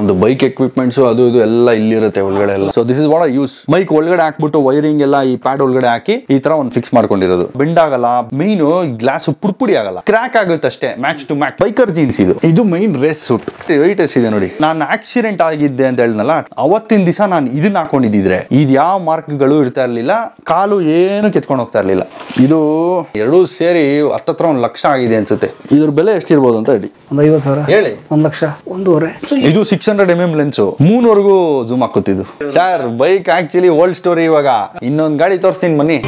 ನಮ್ದು bike equipments ಅದು ಇದು ಎಲ್ಲ ಇಲ್ಲಿರುತ್ತೆ ಒಳಗಡೆ ಎಲ್ಲ. So this is what I use. Mike ಒಳಗಡೆ ಹಾಕ್ಬಿಟ್ಟು ವೈರಿಂಗ್ ಎಲ್ಲ ಈ ಪ್ಯಾಡ್ ಒಳಗಡೆ ಹಾಕಿ ಈ ತರ ಒಂದು ಫಿಕ್ಸ್ ಮಾಡ್ಕೊಂಡಿರೋದು. ಬೆಂಡ್ ಆಗಲ್ಲ, ಮೈನ್ ಗ್ಲಾಸ್ ಪುಡಿ ಆಗಲ್ಲ, ಕ್ರ್ಯಾಕ್ ಆಗುತ್ತೆ ಅಷ್ಟೇ. Match to match biker jeans ಇದು ಮೈನ್ ರೇಸ್ ಸೂಟ್. ವೆಯ್ಟ್ ಎಷ್ಟಿದೆ ನೋಡಿ. ನಾನು ಆಕ್ಸಿಡೆಂಟ್ ಆಗಿದ್ದೆ ಅಂತ ಹೇಳಿದ್ನಲ್ಲ, ಅವತ್ತಿನ ದಿವಸ ನಾನು ಇದನ್ನ ಹಾಕೊಂಡಿದ್ರೆ ಇದು ಯಾವ ಮಾರ್ಕ್ಗಳು ಇರ್ತಾ ಇರ್ಲಿಲ್ಲ, ಕಾಲು ಏನು ಕೆತ್ಕೊಂಡು ಹೋಗ್ತಾ ಇರ್ಲಿಲ್ಲ. ಇದು ಎರಡೂ ಸೇರಿ ಹತ್ತತ್ರ 1 ಲಕ್ಷ ಆಗಿದೆ ಅನ್ಸುತ್ತೆ. ಇದ್ರ ಬೆಲೆ ಎಷ್ಟಿರ್ಬೋದು ಅಂತ ಹೇಳಿ. 50,000 ಹೇಳಿ. 1 ಲಕ್ಷ 1.5. ಇದು 600 mm ಲೆನ್ಸ್ 3ವರೆಗೂ ಜೂಮ್ ಹಾಕುತ್ತಿದ್ದು. Sir bike actually old story. ಇವಾಗ ಇನ್ನೊಂದು ಗಾಡಿ ತೋರಿಸ್ತೀನಿ ಬನ್ನಿ.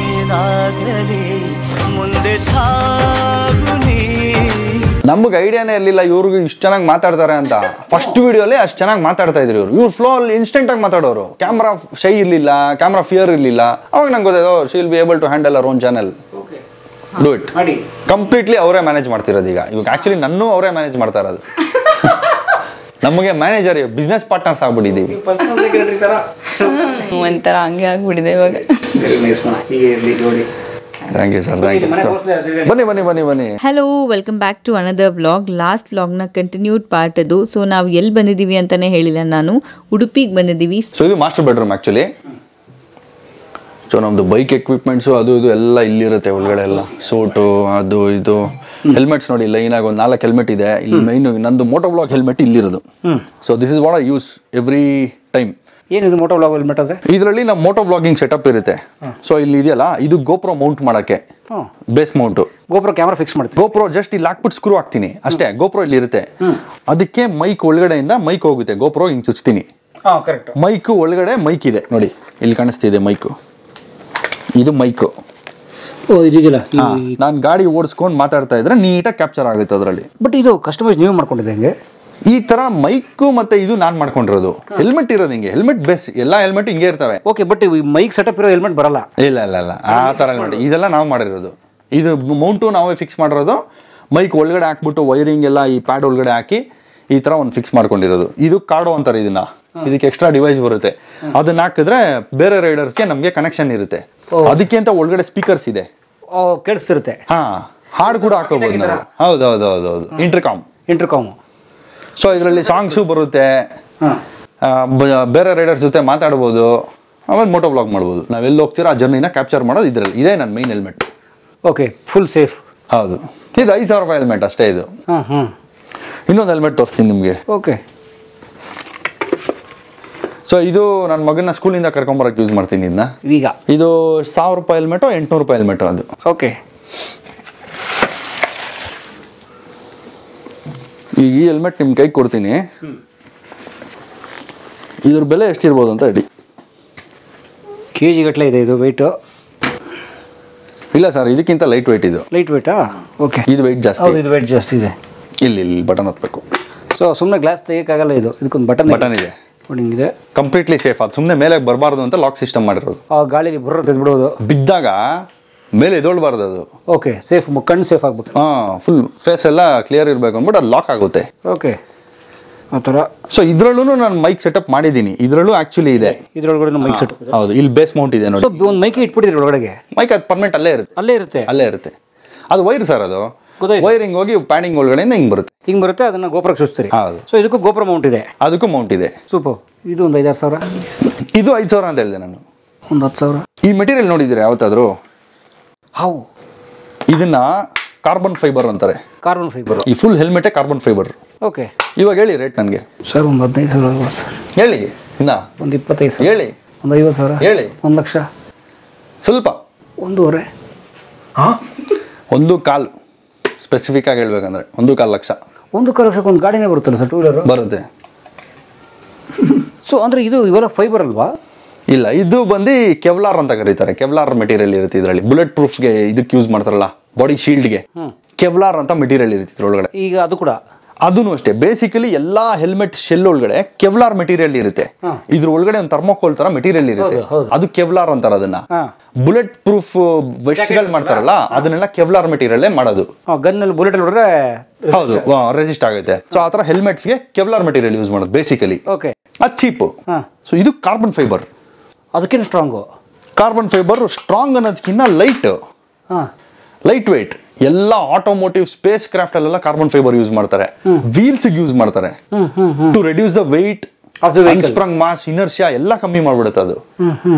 ನಮ್ಗೆ ಐಡಿಯಾನೇ ಇರ್ಲಿಲ್ಲ ಇವ್ರಿಗೆ ಇಷ್ಟು ಚೆನ್ನಾಗಿ ಮಾತಾಡ್ತಾರೆ ಅಂತ. ಫಸ್ಟ್ ವಿಡಿಯೋಲಿ ಅಷ್ಟು ಚೆನ್ನಾಗಿ ಮಾತಾಡ್ತಾ ಇದ್ರು ಇವ್ರು ಫ್ಲೋ ಅಲ್ಲಿ ಇನ್ಸ್ಟೆಂಟ್ ಆಗಿ ಮಾತಾಡೋರು. ಕ್ಯಾಮ್ರಾ ಶೈ ಇರ್ಲಿಲ್ಲ, ಕ್ಯಾಮ್ರಾ ಫಿಯರ್ ಇರ್ಲಿಲ್ಲ. ಅವಾಗ ನಂಗೆ ಗೊತ್ತಾಯ್ತು she will be able to handle ಅವರ್ own channel. Do it. Completely ಅವರೇ ಮ್ಯಾನೇಜ್ ಮಾಡ್ತಿರೋದು ಇವಾಗ ಆಕ್ಚುಲಿ ನನ್ನೂ ಅವರೇ ಮ್ಯಾನೇಜ್ ಮಾಡ್ತಾ ಇರೋದು. ನಮಗೆ ಮ್ಯಾನೇಜರ್ ಬಿಸ್ನೆಸ್ ಪಾರ್ಟ್ನರ್ಸ್ ಆಗ್ಬಿಟ್ಟಿದ್ದೀವಿ. ಒಂಥರ ಹಂಗೆ ಆಗ್ಬಿಟ್ಟಿದೆ ಇವಾಗ. Thank you sir, thank you. ಬನ್ನಿ. Hello, welcome back to another vlog. Last ವ್ಲಾಗ್ನ ಕಂಟಿನ್ಯೂಡ್ ಪಾರ್ಟ್ ಅದು. ಸೊ ನಾವು ಎಲ್ಲಿ ಬಂದಿದ್ದೀವಿ ಅಂತಾನೆ ಹೇಳಿಲ್ಲ ನಾನು, ಉಡುಪಿಗೆ ಬಂದಿದ್ದೀವಿ. ಸೊ ಇದು ಮಾಸ್ಟರ್ ಬೆಡ್ರೂಮ್ ಆ್ಯಕ್ಚುಲಿ. ಸೊ ನಮ್ದು ಬೈಕ್ ಎಕ್ವಿಪ್ಮೆಂಟ್ಸು ಅದು ಇದು ಎಲ್ಲ ಇಲ್ಲಿರುತ್ತೆ ಒಳಗಡೆ ಎಲ್ಲ. ಸೂಟು ಅದು ಇದು ಹೆಲ್ಮೆಟ್ಸ್ ನೋಡಿ, ಲೈನಾಗಿ ಒಂದು 4 ಹೆಲ್ಮೆಟ್ ಇದೆ. ಇಲ್ಲಿ ಮೈನ್ ನಂದು ಮೋಟೋ ಬ್ಲಾಗ್ ಹೆಲ್ಮೆಟ್ ಇಲ್ಲಿರೋದು. So this is what I use every time. ಏನಿದು ಮೋಟೋ ಬ್ಲಾಗ್ ಹೆಲ್ಮೆಟ್ ಅಂದ್ರೆ? ಇದರಲ್ಲಿ ನಮ್ಮ ಮೋಟೋ ಬ್ಲಾಗಿಂಗ್ ಸೆಟಪ್ ಇರುತ್ತೆ. ಸೊ ಇಲ್ಲಿ ಇದೆಯಲ್ಲ, ಇದು ಗೋಪ್ರೋ ಮೌಂಟ್ ಮಾಡಕ್ಕೆ base mount. GoPro camera fix ಮಾಡ್ತೀನಿ. ಗೋಪ್ರೋ ಜಸ್ಟ್ ಇಲ್ಲಿ ಹಾಕ್ಬಿಟ್ಟು ಸ್ಕ್ರೂ ಹಾಕ್ತೀನಿ ಅಷ್ಟೇ. ಗೋಪ್ರೋ ಇಲ್ಲಿ ಇರುತ್ತೆ. ಅದಕ್ಕೆ ಮೈಕ್ ಒಳಗಡೆಯಿಂದ ಮೈಕ್ ಹೋಗುತ್ತೆ. ಗೋಪ್ರೋ ಹಿಂಗೆ ಚುಚ್ತೀನಿ. ಮೈಕ್ ಒಳಗಡೆ ಮೈಕ್ ಇದೆ ನೋಡಿ, ಇಲ್ಲಿ ಕಾಣಿಸ್ತಿದೆ ಮೈಕು. ಇದು ಮೈಕು. ನಾನು ಗಾಡಿ ಓಡಿಸ್ಕೊಂಡು ಮಾತಾಡ್ತಾ ಇದ್ರೆ ನೀಟಾಗಿ ಕ್ಯಾಪ್ಚರ್ ಆಗುತ್ತೆ ಅದರಲ್ಲಿ. ಬಟ್ ಇದು ಕಸ್ಟಮೈಸ್ ನೀವು ಮಾಡ್ಕೊಂಡಿದ್ದೆ ಹೆಂಗೆ? ಈ ತರ ಮೈಕ್ ಮತ್ತೆ ಇದು ನಾನ್ ಮಾಡ್ಕೊಂಡಿರೋದು. ಹೆಲ್ಮೆಟ್ ಇರೋದು ಹಿಂಗೆ, ಹೆಲ್ಮೆಟ್ ಬೇಸ್ ಎಲ್ಲಾ ಹೆಲ್ಮೆಟ್ ಹಿಂಗೆ ಇರ್ತವೆ. ಓಕೆ, ಬಟ್ ಮೈಕ್ ಸೆಟಪ್ ಇರೋ ಹೆಲ್ಮೆಟ್ ಬರಲ್ಲ. ಇಲ್ಲ ಆ ತರ ಹೆಲ್ಮೆಟ್ ಇದೆಲ್ಲ ನಾವು ಮಾಡಿರೋದು. ಇದು ಮೌಂಟು ನಾವೇ ಫಿಕ್ಸ್ ಮಾಡಿರೋದು. ಮೈಕ್ ಒಳಗಡೆ ಹಾಕ್ಬಿಟ್ಟು ವೈರಿಂಗ್ ಎಲ್ಲ ಈ ಪ್ಯಾಡ್ ಒಳಗಡೆ ಹಾಕಿ ಈ ತರ ಒಂದು ಫಿಕ್ಸ್ ಮಾಡ್ಕೊಂಡಿರೋದು. ಇದು ಕಾರ್ಡೋ ಅಂತಾರೆ ಇದನ್ನ. ಇದಕ್ಕೆ ಎಕ್ಸ್ಟ್ರಾ ಡಿವೈಸ್ ಬರುತ್ತೆ. ಅದನ್ನ ಹಾಕಿದ್ರೆ ಬೇರೆ ರೈಡರ್ಸ್ಗೆ ನಮ್ಗೆ ಕನೆಕ್ಷನ್ ಇರುತ್ತೆ. ಅದಕ್ಕೆ ಅಂತ ಒಳಗಡೆ ಸ್ಪೀಕರ್ಸ್ ಇದೆ, ಕೇಳಿಸ್ತಿರುತ್ತೆ. ಹಾಡು ಕೂಡ ಹಾಕೋಬಹುದು ನಾವು. ಹೌದು. ಇಂಟರ್ಕಾಮ್. ಸೊ ಇದರಲ್ಲಿ ಸಾಂಗ್ಸು ಬರುತ್ತೆ. ಬೇರೆ ರೈಡರ್ಸ್ ಜೊತೆ ಮಾತಾಡ್ಬೋದು. ಆಮೇಲೆ ಮೋಟೋ ಬ್ಲಾಗ್ ಮಾಡ್ಬೋದು. ನಾವೆಲ್ಲಿ ಹೋಗ್ತೀರಾ ಆ ಜರ್ನಿನ ಕ್ಯಾಪ್ಚರ್ ಮಾಡೋದು ಇದರಲ್ಲಿ. ಇದೇ ನನ್ನ main helmet. Okay, full safe. ಹೌದು, ಇದು 5,000 ರೂಪಾಯಿ ಹೆಲ್ಮೆಟ್ ಅಷ್ಟೇ. ಇದು ಇನ್ನೊಂದು ಹೆಲ್ಮೆಟ್ ತೋರಿಸ್ತೀನಿ ನಿಮಗೆ. ಓಕೆ. ಸೊ ಇದು ನನ್ನ ಮಗನ ಸ್ಕೂಲಿಂದ ಕರ್ಕೊಂಬರಕ್ಕೆ ಯೂಸ್ ಮಾಡ್ತೀನಿ ಇದನ್ನ. ಈಗ ಇದು 1,000 ರೂಪಾಯಿ ಹೆಲ್ಮೆಟು, 800 ರೂಪಾಯಿ ಹೆಲ್ಮೆಟು ಅದು. ಓಕೆ. ಈಗ ಈ ಹೆಲ್ಮೆಟ್ ನಿಮ್ಮ ಕೈಗೆ ಕೊಡ್ತೀನಿ. ಇದ್ರ ಬೆಲೆ ಎಷ್ಟಿರ್ಬೋದು ಅಂತ ಹೇಳಿ. KG ಗಟ್ಟಲೆ ಇದೆ ಇದು ವೆಯ್ಟು? ಇಲ್ಲ ಸರ್, ಇದಕ್ಕಿಂತ ಲೈಟ್ ವೆಯ್ಟ್ ಇದು. ಲೈಟ್ ವೆಯ್ಟಾ? ಓಕೆ. ಇದು ವೆಯ್ಟ್ ಜಾಸ್ತಿ. ಹೌದು, ಇದು ವೆಯ್ಟ್ ಜಾಸ್ತಿ ಇದೆ. ಇಲ್ಲಿ ಬಟನ್ ಹತ್ಬೇಕು. ಸೊ ಸುಮ್ಮನೆ ಗ್ಲಾಸ್ ತೆಗಿಯೋಕ್ಕಾಗಲ್ಲ. ಇದಕ್ಕೊಂದು ಬಟನ್ ಇದೆ. ಇದೆ ಕಂಪ್ಲೀಟ್ಲಿ ಸೇಫ್. ಅದು ಸುಮ್ಮನೆ ಮೇಲೆ ಬರಬಾರ್ದು ಅಂತ ಲಾಕ್ ಸಿಸ್ಟಮ್ ಮಾಡಿರೋದು. ಗಾಳಿಲಿ ಬರೋ ತೆಗೆದ್ಬಿಡೋದು, ಬಿದ್ದಾಗ ಮೇಲೆ ಎದೊಳ್ಬಾರ್ದು ಅದು. Okay, safe. ಕಣ್ಣು ಸೇಫ್ ಆಗ್ಬೇಕು. ಫುಲ್ ಫೇಸ್ ಎಲ್ಲ ಕ್ಲಿಯರ್ ಇರಬೇಕು ಅಂದ್ಬಿಟ್ಟು ಅದು ಲಾಕ್ ಆಗುತ್ತೆ. ಓಕೆ, ಆ ಥರ. ಸೊ ಇದ್ರಲ್ಲೂ ನಾನು ಮೈಕ್ ಸೆಟಪ್ ಮಾಡಿದ್ದೀನಿ. ಇದ್ರಲ್ಲೂ ಆಕ್ಚುಲಿ ಇದೆ. ಇದ್ರೊಳಗಡೆ ಮೈಕ್ ಸೆಟ್. ಹೌದು, ಇಲ್ಲಿ ಬೇಸ್ ಮೌಂಟ್ ಇದೆ ನೋಡಿ. ಒಂದು ಮೈಕ್ ಇಟ್ಬಿಟ್ಟಿದ್ರೆ ಒಳಗಡೆ. ಮೈಕ್ ಅದು ಪರ್ಮನೆಂಟ್ ಅಲ್ಲೇ ಇರುತ್ತೆ. ಅದು ವೈರ್ ಸರ್. ಅದು ವೈರಿಂಗ್ ಹೋಗಿ ಪ್ಯಾಡಿಂಗ್ ಒಳಗಡೆಯಿಂದ ಹಿಂಗ್ ಬರುತ್ತೆ. ಅದನ್ನ ಗೋಪ್ರಕ್ಕೆ ಚುಚ್ತೀರಿ. ಹೌದು. ಸೊ ಇದಕ್ಕೂ ಗೋಪ್ರ ಮೌಂಟ್ ಇದೆ. ಅದಕ್ಕೂ ಮೌಂಟ್ ಇದೆ. ಸೂಪರ್. ಇದು ಒಂದು 5,000 ಸಾವಿರ. ಇದು 5,000 ಅಂತ ಹೇಳಿದೆ ನಾನು. ಒಂದು 10,000. ಈ ಮೆಟೀರಿಯಲ್ ನೋಡಿದ್ದೀರಾ ಯಾವತ್ತಾದ್ರೂ? ಇದನ್ನ ಕಾರ್ಬನ್ ಫೈಬರ್ ಅಂತಾರೆ. Carbon fibre. ಈ ಫುಲ್ ಹೆಲ್ಮೆಟೇ ಕಾರ್ಬನ್ ಫೈಬರ್. ಓಕೆ. ಇವಾಗ ಹೇಳಿ ರೇಟ್ ನನಗೆ. ಸರ್ ಒಂದು 15,000 ಸರ್. ಹೇಳಿ. ಇನ್ನ ಒಂದು 25,000 ಹೇಳಿ. ಒಂದು 50,000 ಹೇಳಿ. 1 ಲಕ್ಷ ಸ್ವಲ್ಪ. 1.5. 1.25 ಸ್ಪೆಸಿಫಿಕ್ ಆಗಿ ಹೇಳ್ಬೇಕಂದ್ರೆ 1.25 ಲಕ್ಷ. 1.25 ಲಕ್ಷಕ್ಕೆ ಒಂದು ಗಾಡಿನೇ ಬರುತ್ತಲ್ಲ ಸರ್? 2 ವೀಲರ್ ಬರುತ್ತೆ. ಸೊ ಅಂದ್ರೆ ಇದು ಇವೆಲ್ಲ ಫೈಬರ್ ಅಲ್ವಾ? ಇಲ್ಲ, ಇದು ಬಂದು ಕೆವ್ಲಾರ್ ಅಂತ ಕರೀತಾರೆ. ಕೆವ್ಲಾರ್ ಮೆಟೀರಿಯಲ್ ಇರುತ್ತೆ ಇದರಲ್ಲಿ. ಬುಲೆಟ್ ಪ್ರೂಫ್ಗೆ ಇದಕ್ಕೆ ಯೂಸ್ ಮಾಡ್ತಾರಲ್ಲ, ಬಾಡಿ ಶೀಲ್ಡ್ಗೆ ಕೆವ್ಲಾರ್ ಅಂತ ಮೆಟೀರಿಯಲ್ ಇರುತ್ತೆ ಇದ್ರೊಳಗಡೆ. ಈಗ ಅದು ಕೂಡ ಅದೂ ಅಷ್ಟೇ. ಬೇಸಿಕಲಿ ಎಲ್ಲಾ ಹೆಲ್ಮೆಟ್ ಶೆಲ್ ಒಳಗಡೆ ಕೆವ್ಲಾರ್ ಮೆಟೀರಿಯಲ್ ಇರುತ್ತೆ. ಇದ್ರ ಒಳಗಡೆ ಒಂದು ಥರ್ಮೋಕೋಲ್ ತರ ಮೆಟೀರಿಯಲ್ ಇರುತ್ತೆ. ಅದು ಕೆವ್ಲಾರ್ ಅಂತಾರ ಅದನ್ನ. ಬುಲೆಟ್ ಪ್ರೂಫ್ ವೆಸ್ಟ್ಗಳು ಮಾಡ್ತಾರಲ್ಲ, ಅದನ್ನೆಲ್ಲ ಕೆವ್ಲಾರ್ ಮೆಟೀರಿಯಲ್ ಮಾಡೋದು. ಗನ್ನಲ್ಲಿ ಬುಲೆಟ್ ಹೊಡೆದ್ರೆ ಹೌದು ರೆಸಿಸ್ಟ್ ಆಗುತ್ತೆ. ಸೊ ಆ ತರ ಹೆಲ್ಮೆಟ್ಸ್ಗೆ ಕೆವ್ಲಾರ್ ಮೆಟೀರಿಯಲ್ ಯೂಸ್ ಮಾಡೋದು ಬೇಸಿಕಲಿ. ಓಕೆ, ಅದು ಚೀಪ್. ಸೊ ಇದು ಕಾರ್ಬನ್ ಫೈಬರ್. ಅದಕ್ಕಿಂತ ಸ್ಟ್ರಾಂಗು. ಕಾರ್ಬನ್ ಫೈಬರ್ ಸ್ಟ್ರಾಂಗ್ ಅನ್ನೋದಕ್ಕಿಂತ ಲೈಟ್ ವೆಯ್ಟ್. ಎಲ್ಲ ಆಟೋಮೋಟಿವ್ ಸ್ಪೇಸ್ ಕ್ರಾಫ್ಟ್ ಅಲ್ಲೆಲ್ಲ ಕಾರ್ಬನ್ ಫೈಬರ್ ಯೂಸ್ ಮಾಡ್ತಾರೆ. ವೀಲ್ಸ್ ಯೂಸ್ ಮಾಡ್ತಾರೆ to reduce the weight unsprung mass inertia ಎಲ್ಲ ಕಮ್ಮಿ ಮಾಡ್ಬಿಡುತ್ತೆ ಅದು.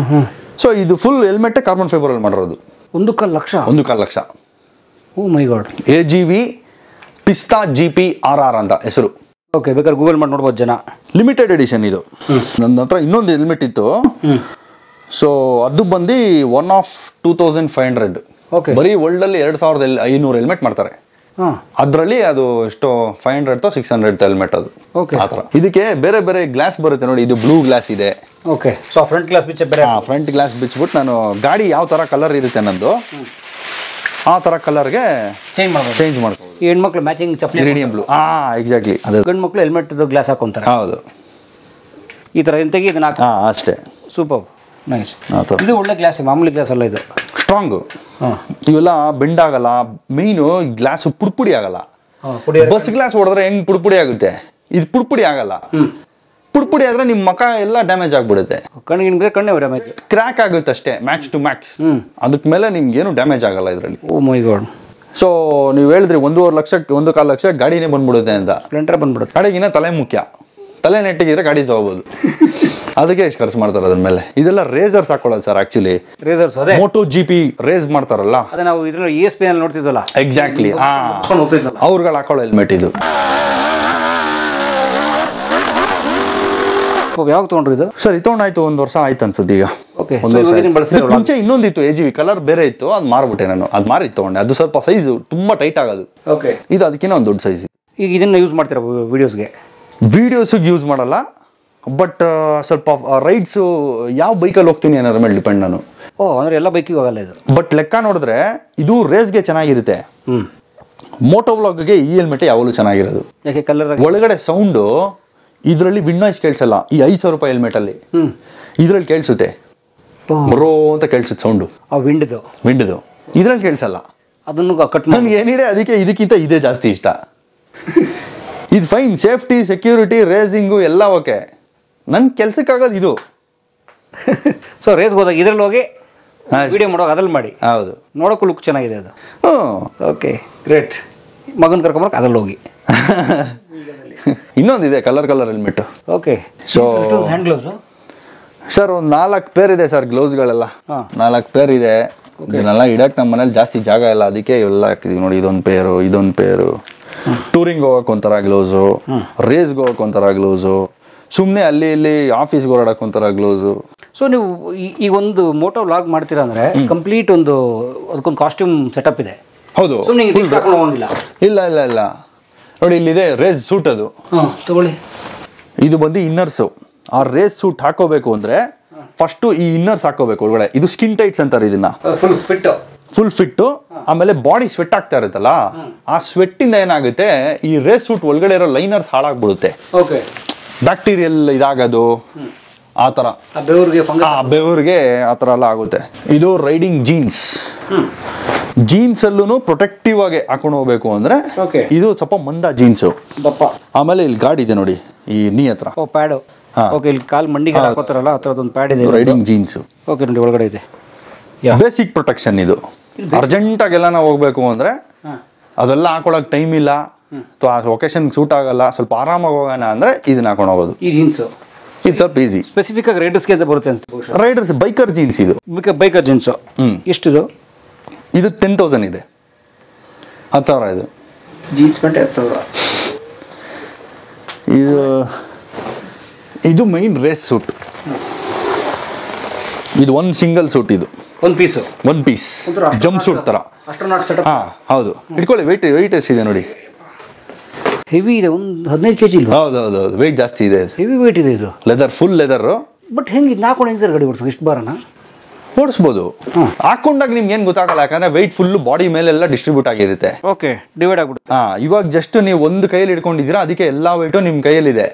ಸೊ ಇದು ಫುಲ್ ಹೆಲ್ಮೆಟ್ ಕಾರ್ಬನ್ ಫೈಬರ್ ಅಲ್ಲಿ ಮಾಡಿರೋದು. 1,00,000 ಲಕ್ಷ. ಓ ಮೈ ಗಾಡ್. AGV ಪಿಸ್ತಾ GP-RR ಅಂತ ಹೆಸರು. ಓಕೆ, ಬೇಕಾದ್ರೆ ಗೂಗಲ್ ಮಾಡಿ ನೋಡ್ಬೋದು ಜನ. ಲಿಮಿಟೆಡ್ ಎಡಿಷನ್ ಇದು. ನನ್ನ ಹತ್ರ ಇನ್ನೊಂದು ಹೆಲ್ಮೆಟ್ ಇತ್ತು. ಸೊ ಅದು ಬಂದು 1 of 2,500. ಬರೀ ವರ್ಲ್ಡ್ ಅಲ್ಲಿ 2,500 ಹೆಲ್ಮೆಟ್ ಮಾಡ್ತಾರೆ. ಅದರಲ್ಲಿ ಅದು ಎಷ್ಟು 500 to 600 ಹೆಲ್ಮೆಟ್ ಅದು. ಆತರ ಇದಕ್ಕೆ ಬೇರೆ ಬೇರೆ ಗ್ಲಾಸ್ ಬರುತ್ತೆ ನೋಡಿ. ಇದು ಬ್ಲೂ ಗ್ಲಾಸ್ ಇದೆ. ಓಕೆ, ಸೊ ಫ್ರಂಟ್ ಗ್ಲಾಸ್ ಬಿಚ್ಚ ಬೇರೆ. ಫ್ರಂಟ್ ಗ್ಲಾಸ್ ಬಿಚ್ಬಿಟ್ಟು ನಾನು ಗಾಡಿ ಯಾವ ತರ ಕಲರ್ ಇರುತ್ತೆ ನಂದು ಆ ತರ ಕಲರ್ಗೆ ಚೇಂಜ್ ಮಾಡ್ಬೋದು. ಈ ಹೆಣ್ಮಕ್ಳು ಮ್ಯಾಚಿಂಗ್ ಚಪ್ಪಲಿ ಇರಿಡಿಯಂ ಬ್ಲೂ. exactly. ಅದು ಗಂಡು ಮಕ್ಳು ಹೆಲ್ಮೆಟ್ ಗ್ಲಾಸ್ ಹಾಕೊಂತಾರೆ. ಹೌದು, ಈ ತರ ಎಂತೆಗೆ ಇದನ್ನ ಅಷ್ಟೇ. Super nice. ಇದು ಒಳ್ಳೆ ಗ್ಲಾಸ್, ಮಾಮೂಲಿ ಗ್ಲಾಸ್ ಅಲ್ಲ ಇದು. ಸ್ಟ್ರಾಂಗ್. ಇವೆಲ್ಲ ಬೆಂಡ್ ಆಗಲ್ಲ. ಮೈನು ಗ್ಲಾಸ್ ಪುಡಿ ಆಗಲ್ಲ. ಬಸ್ ಗ್ಲಾಸ್ ಹೊಡೆದ್ರೆ ಹೆಂಗ್ ಪುಡಿ ಆಗುತ್ತೆ, ಇದು ಪುಡಿ ಆಗಲ್ಲ. ಪುಡಿ ಆದ್ರೆ ನಿಮ್ ಮಕ ಎಲ್ಲ ಡ್ಯಾಮೇಜ್ ಆಗ್ಬಿಡುತ್ತೆ. ಕಣ್ಣೇ ಡ್ಯಾಮೇಜ್, ಕ್ರ್ಯಾಕ್ ಆಗುತ್ತೆ ಅಷ್ಟೇ, ಮ್ಯಾಕ್ಸ್ ಟು ಮ್ಯಾಕ್ಸ್. ಅದಕ್ಕೆ ಮೇಲೆ ನಿಮ್ಗೆ ಏನು ಡ್ಯಾಮೇಜ್ ಆಗಲ್ಲ ಇದರಲ್ಲಿ. ಓ ಮೈ ಗಾಡ್. ಸೊ ನೀವು ಹೇಳಿದ್ರಿ 1.5 ಲಕ್ಷಕ್ಕೆ 1.25 ಲಕ್ಷ ಗಾಡಿನೇ ಬಂದ್ಬಿಡುತ್ತೆ ಅಂತ. ಸ್ಪ್ಲೆಂಡರ್ ಬಂದ್ಬಿಡುತ್ತೆ. ಗಾಡಿಗಿನ್ನ ತಲೆ ಮುಖ್ಯ. ತಲೆ ನೆಟ್ಟಿಗಿದ್ರೆ ಗಾಡಿ ತಗೋಬಹುದು. ಅದಕ್ಕೆ ಎಷ್ಟು ಖರ್ಚು ಮಾಡ್ತಾರೆ ಅದ್ರ ಮೇಲೆ. ಇದೆಲ್ಲ ರೇಸರ್ಸ್ ಹಾಕೊಳ್ಳೋದು ಸರ್. ಆಕ್ಚುಲಿ ರೇಸರ್ಸ್ ಅದೇ MotoGP ರೇಸ್ ಮಾಡ್ತಾರಲ್ಲ, ಅದೇ ನಾವು ಇದ್ರ ESPN ಅಲ್ಲಿ ನೋಡ್ತಿದ್ವಲ್ಲ. ಎಕ್ಸಾಕ್ಟ್ಲಿ ಅವ್ರುಗಳು ಹಾಕೊಳ್ಳೋ ಹೆಲ್ಮೆಟ್ ಇದು. ಯಾವಾಗ ತಗೊಂಡ್ರಿ ಇದು ಸರ್? ಇದು ತಗೊಂಡಾಯ್ತು 1 ವರ್ಷ ಆಯ್ತು ಅನ್ಸುತ್ತೆ ಈಗ. ಮುಂಚೆ ಇನ್ನೊಂದಿತ್ತು AGV ಕಲರ್ ಬೇರೆ ಇತ್ತು, ಅದು ಮಾರ್ಬಿಟ್ಟೆ ನಾನು. ಅದು ಮಾರಿ ತಗೊಂಡೆ. ಅದು ಸ್ವಲ್ಪ ಸೈಜ್ ತುಂಬಾ ಟೈಟ್ ಆಗೋದು. ಇದು ಅದಕ್ಕಿಂತ ಒಂದು ದೊಡ್ಡ ಸೈಜ್. ಈಗ ಇದನ್ನ ಯೂಸ್ ಮಾಡ್ತೀರಾ ವಿಡಿಯೋಸ್ಗೆ? ಯೂಸ್ ಮಾಡಲ್ಲ, ಬಟ್ ಸ್ವಲ್ಪ ರೈಡ್ಸ್ ಯಾವ ಬೈಕಲ್ಲಿ ಹೋಗ್ತೀನಿ ಅನ್ನೋದ್ರ ಮೇಲೆ ಡಿಪೆಂಡ್ ನಾನು. ಅಂದ್ರೆ ಎಲ್ಲ ಬೈಕಿಗೆ ಹೋಗಲ್ಲ ಇದು. ಬಟ್ ಲೆಕ್ಕ ನೋಡಿದ್ರೆ ಇದು ರೇಸ್ಗೆ ಚೆನ್ನಾಗಿರುತ್ತೆ. ಮೋಟೋ ವ್ಲಾಗ್ಗೆ ಈ ಹೆಲ್ಮೆಟ್ ಯಾವಾಗಲೂ ಚೆನ್ನಾಗಿರೋದು. ಯಾಕೆ? ಕಲರ್ ಒಳಗಡೆ ಸೌಂಡು ಇದರಲ್ಲಿ ವಿಂಡ್ ನಾಯ್ಸ್ ಕೇಳಿಸಲ್ಲ. ಈ 5,000 ರೂಪಾಯಿ ಹೆಲ್ಮೆಟ್ ಅಲ್ಲಿ ಇದ್ರಲ್ಲಿ ಕೇಳಿಸುತ್ತೆ. ಬರೋ ಅಂತ ಕೇಳಿಸುತ್ತೆ ಸೌಂಡು. ವಿಂಡ್ದು ಇದ್ರಲ್ಲಿ ಕೇಳಿಸಲ್ಲ. ಅದನ್ನು ಕಟ್ ನನ್ಗೆ ಏನಿದೆ ಅದಕ್ಕೆ ಇದಕ್ಕಿಂತ ಇದೇ ಜಾಸ್ತಿ ಇಷ್ಟ. ಇದು ಫೈನ್, ಸೇಫ್ಟಿ, ಸೆಕ್ಯೂರಿಟಿ, ರೇಸಿಂಗು ಎಲ್ಲ ಓಕೆ. ನನ್ ಕೆಲ್ಸಕ್ಕಾಗೋದು ಇದು. ಸೊ ರೇಸ್ಗೆ ಹೋದಾಗ ಇದ್ರಲ್ಲಿ ಹೋಗಿ ವಿಡಿಯೋ ಮಾಡುವಾಗ ಅದ್ರಲ್ಲಿ ಮಾಡಿ. ಹೌದು, ನೋಡೋಕ್ಕೂ ಲುಕ್ ಚೆನ್ನಾಗಿದೆ ಅದು. Okay, great. ಮಗನ್ ಕರ್ಕೊಂಬರಕ್ಕೆ ಅದ್ರಲ್ಲಿ ಹೋಗಿ. ಇನ್ನೊಂದಿದೆ colour helmet. Okay, so hand gloves sir ಒಂದು 4 ಪೇರ್ ಇದೆ ಸರ್. ಗ್ಲೌಸ್ಗಳೆಲ್ಲ 4 ಪೇರ್ ಇದೆ. ಇದನ್ನೆಲ್ಲ ಇಡಕ್ಕೆ ನಮ್ಮ ಮನೇಲಿ ಜಾಸ್ತಿ ಜಾಗ ಇಲ್ಲ, ಅದಕ್ಕೆ ಇವೆಲ್ಲ ಹಾಕಿದೀವಿ ನೋಡಿ. ಇದೊಂದು ಪೇರು ಟೂರಿಂಗ್ ಹೋಗಕ್ಕೆ ಒಂಥರ ಗ್ಲೌಸು, ರೇಸ್ಗೆ ಹೋಗಕ್ಕೆ ಒಂಥರ ಗ್ಲೌಸು, ಸುಮ್ಮನೆ ಅಲ್ಲಿ ಇಲ್ಲಿ ಆಫೀಸ್ಗೆ ಓಡಾಡಕ್ಕೆ ಒಂಥರ ಗ್ಲೌಸು. ಸೊ ನೀವು ಈಗ ಒಂದು ಮೋಟೋ ವ್ಲಾಗ್ ಮಾಡ್ತೀರಾ ಅಂದ್ರೆ ಕಂಪ್ಲೀಟ್ ಅದಕ್ಕೊಂದು ಕಾಸ್ಟ್ಯೂಮ್ ಸೆಟಪ್ ಇದೆ. ಹೌದು, ಇಲ್ಲ ನೋಡಿ ಇಲ್ಲಿದೆ ರೇಸ್ ಸೂಟ್. ಅದು ತಗೊಳ್ಳಿ. ಇದು ಬಂದು ಇನ್ನರ್ಸು. ಆ ರೇಸ್ ಸೂಟ್ ಹಾಕೋಬೇಕು ಅಂದ್ರೆ ಫಸ್ಟ್ ಈ ಇನ್ನರ್ಸ್ ಹಾಕೋಬೇಕು ಒಳಗಡೆ. ಇದು ಸ್ಕಿನ್ ಟೈಟ್ಸ್ ಅಂತಾರೆ ಇದನ್ನ. Full fit. ಆಮೇಲೆ ಬಾಡಿ ಸ್ವೆಟ್ ಆಗ್ತಾ ಇರುತ್ತಲ್ಲ, ಆ ಸ್ವೆಟ್ ಇಂದ ಏನಾಗುತ್ತೆ, ಈ ರೇಸ್ ಸೂಟ್ ಒಳಗಡೆ ಇರೋ ಲೈನರ್ಸ್ ಹಾಳಾಗ್ಬಿಡುತ್ತೆ. ಬ್ಯಾಕ್ಟೀರಿಯಲ್ ಇದಾಗೋದು ಆ ತರ, ಬೆವರ್ಗೆ ಆ ತರ ಎಲ್ಲ ಆಗುತ್ತೆ. ಇದು ರೈಡಿಂಗ್ ಜೀನ್ಸ್ ಅಲ್ಲೂ ಪ್ರೊಟೆಕ್ಟಿವ್ ಆಗಿ ಹಾಕೊಂಡು ಹೋಗ್ಬೇಕು ಅಂದ್ರೆ ಇದು ಸ್ವಲ್ಪ ಮಂದ ಜೀನ್ಸ್. ಆಮೇಲೆ ಇಲ್ಲಿ ಗಾಡಿ ಇದೆ ನೋಡಿ ಈ ನೀ ಹತ್ರ, ಪ್ಯಾಡ್. ಇಲ್ಲಿ ಕಾಲ್ ಮಂಡಿಗೆ ಹಾಕೋತಾರಲ್ಲ ಆ ತರದೊಂದು ಪ್ಯಾಡ್ ಇದೆ. Riding jeans. ಓಕೆ ನೋಡಿ, ಒಳಗಡೆ ಇದೆ ಬೇಸಿಕ್ ಪ್ರೊಟೆಕ್ಷನ್. ಇದು ಅರ್ಜೆಂಟ್ ಆಗೆಲ್ಲ ನಾವು ಹೋಗ್ಬೇಕು ಅಂದ್ರೆ ಅದೆಲ್ಲ ಹಾಕೊಳಕ್ ಟೈಮ್ ಇಲ್ಲ, ಒಕೇಶನ್ ಸೂಟ್ ಆಗಲ್ಲ, ಸ್ವಲ್ಪ ಆರಾಮಾಗಿ ಹೋಗೋಣ ಅಂದ್ರೆ ಇದನ್ನ ಹಾಕೊಂಡು ಹೋಗೋದು. ಈ ಜೀನ್ಸ್ ಇದು ಸ್ವಲ್ಪ ಈಸಿ. ಸ್ಪೆಸಿಫಿಕ್ ಆಗಿ ರೈಡರ್ಸ್ಗೆ ಅಂತ ಬರುತ್ತೆ ಅನ್ಸುತ್ತೆ. Riders biker jeans. ಇದು ಬೈಕರ್ ಜೀನ್ಸ್. ಎಷ್ಟಿದು? ಇದು 10,000 ಇದೆ. 10,000 ಇದು ಜೀನ್ಸ್ ಪ್ಯಾಂಟ್. 10,000 ಇದು ಮೈನ್ ರೇಸ್ ಸೂಟ್. ಇದು ಒಂದು ಸಿಂಗಲ್ ಸೂಟ್. ಇದು ಒಂದು ಪೀಸ್ ಜಂಪ್ ಸೂಟ್ ತರ. ಹೌದು, ಇಟ್ಕೊಳ್ಳಿ. ವೆಯ್ಟ್ ಎಷ್ಟಿದೆ ನೋಡಿ. ಹೆವಿ ಇದೆ, ಒಂದು 15 kg. ಹೌದು, ವೆಯ್ಟ್ ಜಾಸ್ತಿ ಇದೆ. ಹೆವಿ ವೆಯ್ಟ್ ಇದೆ ಇದು. Full leather. ಬಟ್ ಹೆಂಗೆ ಹಾಕೊಂಡು ಹೆಂಗ್ ಸರ್ ಗಾಡಿ ಓಡಿಸ್ಬೋದು? ಇಷ್ಟು ಬಾರನ ಓಡಿಸ್ಬೋದು. ಹಾಕೊಂಡಾಗ ನಿಮ್ಗೆ ಏನ್ ಗೊತ್ತಾಗಲ್ಲ, ಯಾಕಂದ್ರೆ ವೆಯ್ಟ್ ಫುಲ್ ಬಾಡಿ ಮೇಲೆಲ್ಲ ಡಿಸ್ಟ್ರಿಬ್ಯೂಟ್ ಆಗಿರುತ್ತೆ. ಓಕೆ, ಡಿವೈಡ್ ಆಗ್ಬಿಡುತ್ತೆ. ಇವಾಗ ಜಸ್ಟ್ ನೀವು ಒಂದು ಕೈಯಲ್ಲಿ ಇಟ್ಕೊಂಡಿದ್ದೀರಾ, ಅದಕ್ಕೆ ಎಲ್ಲಾ ವೆಯ್ಟು ನಿಮ್ ಕೈಯಲ್ಲಿದೆ.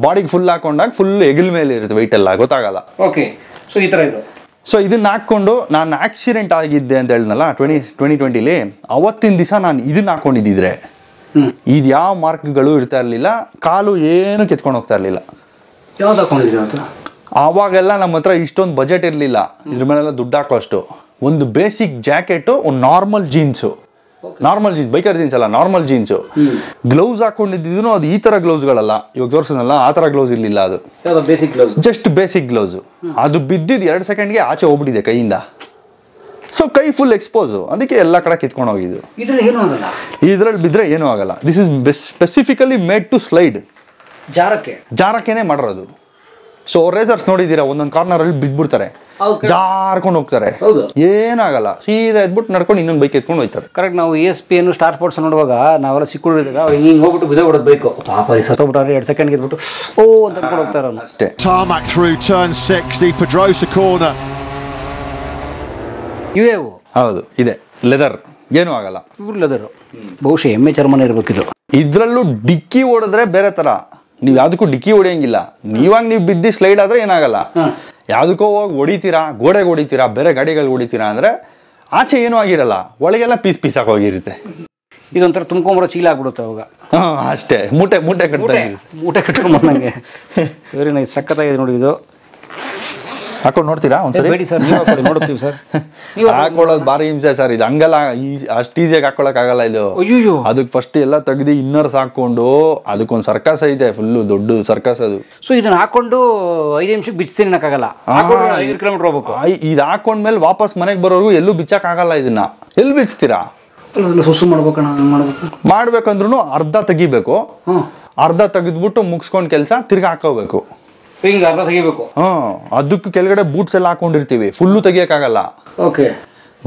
ಬಾಡಿಗೆ ಫುಲ್ ಹಾಕೊಂಡಾಗ ಫುಲ್ ಹೆಗಲ್ ಮೇಲೆ ಇರುತ್ತೆ ವೆಯ್ಟ್ ಎಲ್ಲ, ಗೊತ್ತಾಗಲ್ಲ. ಓಕೆ, ಸೊ ಈ ತರ ಇದು. ಸೊ ಇದನ್ನ ಹಾಕೊಂಡು ನಾನು ಆಕ್ಸಿಡೆಂಟ್ ಆಗಿದ್ದೆ ಅಂತ ಹೇಳಿದ್ನಲ್ಲ 2020 ಅವತ್ತಿನ ದಿವಸ ನಾನು ಇದನ್ನ ಹಾಕೊಂಡಿದ್ದಿದ್ರೆ ಇದು ಯಾವ ಮಾರ್ಕ್ಗಳು ಇರ್ತಾ ಇರ್ಲಿಲ್ಲ, ಕಾಲು ಏನು ಕೆತ್ಕೊಂಡು ಹೋಗ್ತಾ ಇರ್ಲಿಲ್ಲ. ಯಾವ್ದು ಹಾಕೊಂಡಿದ್ರಿ ಅಂತ? ಆವಾಗೆಲ್ಲ ನಮ್ಮ ಹತ್ರ ಇಷ್ಟೊಂದು ಬಜೆಟ್ ಇರಲಿಲ್ಲ, ಇದ್ರ ಮೇಲೆಲ್ಲ ದುಡ್ಡು ಹಾಕೋ ಅಷ್ಟು. ಒಂದು ಬೇಸಿಕ್ ಜಾಕೆಟು, ಒಂದು normal jeans, normal jeans, biker jeans ಅಲ್ಲ, ನಾರ್ಮಲ್ ಜೀನ್ಸು. ಗ್ಲೌಸ್ ಹಾಕೊಂಡಿದ್ದು ಅದು ಈ ತರ ಗ್ಲೌಸ್ಗಳಲ್ಲ, ಇವಾಗ ತೋರಿಸೋದಲ್ಲ ಆ ತರ ಗ್ಲೌಸ್ ಇರಲಿಲ್ಲ, ಅದು basic gloves, just basic gloves. ಅದು ಬಿದ್ದಿದ್ದು 2 ಸೆಕೆಂಡ್ಗೆ ಆಚೆ ಹೋಗ್ಬಿಟ್ಟಿದೆ ಕೈಯಿಂದ. ಸೊ ಕೈ ಫುಲ್ ಎಕ್ಸ್ಪೋಸು, ಅದಕ್ಕೆ ಎಲ್ಲ ಕಡೆ ಕಿತ್ಕೊಂಡು ಹೋಗಿದ್ದು. ಇದ್ರಲ್ಲಿ ಬಿದ್ದರೆ ಏನೂ ಆಗಲ್ಲ. This is specifically made to slide, ಜಾರಕ್ಕೇನೆ ಮಾಡಿರೋದು. ಸೊ ರೇಸರ್ಸ್ ನೋಡಿದ್ದೀರಾ, ಒಂದೊಂದು ಕಾರ್ನರಲ್ಲಿ ಬಿದ್ಬಿಡ್ತಾರೆ, ಜಾರ್ಕೊಂಡು ಹೋಗ್ತಾರೆ, ಏನಾಗಲ್ಲ, ಸೀದಾ ಎದ್ಬಿಟ್ಟು ನಡ್ಕೊಂಡು ಇನ್ನೊಂದು ಬೈಕ್ ಎತ್ಕೊಂಡು ಹೋಗ್ತಾರೆ. ಕರೆಕ್ಟ್. ನಾವು ESPN ಸ್ಟಾರ್ ಸ್ಪೋರ್ಟ್ಸ್ ನೋಡುವಾಗ ನಾವೆಲ್ಲ ಸಿಕ್ಕಿದಾಗ ಹಿಂಗೆ ಹೋಗ್ಬಿಟ್ಟು ಬಿದ್ದ ಬಿಡೋದು ಬೇಕು, ಸತ್ತೋಗ್ಬಿಟ್ಟಾರೆ 2 ಸೆಕೆಂಡ್ ಗೆದ್ಬಿಟ್ಟು ಓ ಅಂತ ಕರ್ಕೊಂಡು ಹೋಗ್ತಾರೆ ಅವ್ನು ಅಷ್ಟೇ. Tarmac through turn 6, the Pedrosa corner. ಇವೇವು ಹೌದು, ಇದೆ ಲೆದರ್, ಏನೂ ಆಗಲ್ಲ. ಇವ್ರು ಲೆದರು, ಬಹುಶಃ ಎಮ್ಮೆ ಚರ್ಮನೇ ಇರಬೇಕಿದ್ರು. ಇದ್ರಲ್ಲೂ ಡಿಕ್ಕಿ ಹೊಡೆದ್ರೆ ಬೇರೆ ತರ, ನೀವು ಯಾವುದಕ್ಕೂ ಡಿಕ್ಕಿ ಹೊಡೆಯಂಗಿಲ್ಲ. ನೀವು ಬಿದ್ದು ಸ್ಲೈಡ್ ಆದ್ರೆ ಏನಾಗಲ್ಲ. ಯಾವುದಕ್ಕೋ ಹೋಗಿ ಹೊಡಿತೀರಾ, ಗೋಡೆಗೆ ಹೊಡಿತೀರಾ, ಬೇರೆ ಗಾಡಿಗಳಿಗೆ ಹೊಡಿತೀರಾ ಅಂದ್ರೆ ಆಚೆ ಏನೂ ಆಗಿರಲ್ಲ, ಒಳಗೆಲ್ಲ ಪೀಸ್ ಪೀಸ್ ಆಗಿ ಹೋಗಿರುತ್ತೆ. ಇದೊಂಥರ ತುಂಬ್ಕೊಂಬರೋ ಚೀಲ ಆಗ್ಬಿಡುತ್ತೆ ಅವಾಗ. ಅಷ್ಟೇ, ಮೂಟೆ ಕಟ್ಕೊಂಬಂದಂಗೆ. ವೆರಿ ನೈಸ್, ಸಖತ್ತಾಗಿದೆ ನೋಡಿ. ಇದು ಹಾಕೊಂಡು ನೋಡ್ತೀರಾ ಒಂದ್ಸರಿ? ಬೇಡಿ ಸರ್, ನೀವು ಹಾಕೊಳ್ಳಿ, ನೋಡ್ತೀವಿ ಸರ್. ಹಾಕೊಳ್ಳೋದು ಭಾರಿ ಹಿಂಸೆ ಸರ್, ಇದು ಹಂಗಲ್ಲ, ಅಷ್ಟು ಈಸಿಯಾಗಿ ಹಾಕೊಳಕ್ ಆಗಲ್ಲ ಇದು. ಅದಕ್ಕೆ ಫಸ್ಟ್ ಎಲ್ಲ ತೆಗ್ದು ಇನ್ನರ್ಸ್ ಹಾಕೊಂಡು, ಅದಕ್ಕೊಂದು ಸರ್ಕಸ್ ಐತೆ, ಫುಲ್ಲು ದೊಡ್ಡ ಸರ್ಕಸ್ ಅದು. ಸೊ ಇದನ್ನ ಹಾಕೊಂಡು 5 ನಿಮಿಷಕ್ಕೆ ಬಿಚ್ತೀನಿ ಅನ್ನಕ್ಕಾಗಲ್ಲ, 5 ಕಿಲೋಮೀಟರ್ ಹೋಗ್ಬೇಕು. ಇದು ಹಾಕೊಂಡ್ಮೇಲೆ ವಾಪಸ್ ಮನೆಗೆ ಬರೋರ್ಗು ಎಲ್ಲೂ ಬಿಚ್ಚಕ್ ಆಗಲ್ಲ. ಇದನ್ನ ಎಲ್ಲಿ ಬಿಚ್ತೀರಾ? ಸುಸು ಮಾಡ್ಬೇಕಂದ್ರೂ ಅರ್ಧ ತೆಗಿಬೇಕು, ಅರ್ಧ ತೆಗೆದ್ಬಿಟ್ಟು ಮುಗಿಸ್ಕೊಂಡ್ ಕೆಲಸ ತಿರ್ಗಾ ಹಾಕೋಬೇಕು. ಅರ್ಧ ತೆಗಿಬೇಕು. ಅದಕ್ಕೆ ಕೆಳಗಡೆ ಬೂಟ್ಸ್ ಎಲ್ಲ ಹಾಕೊಂಡಿರ್ತೀವಿ, ಫುಲ್ಲು ತೆಗಿಯಕ್ಕಾಗಲ್ಲ. ಓಕೆ,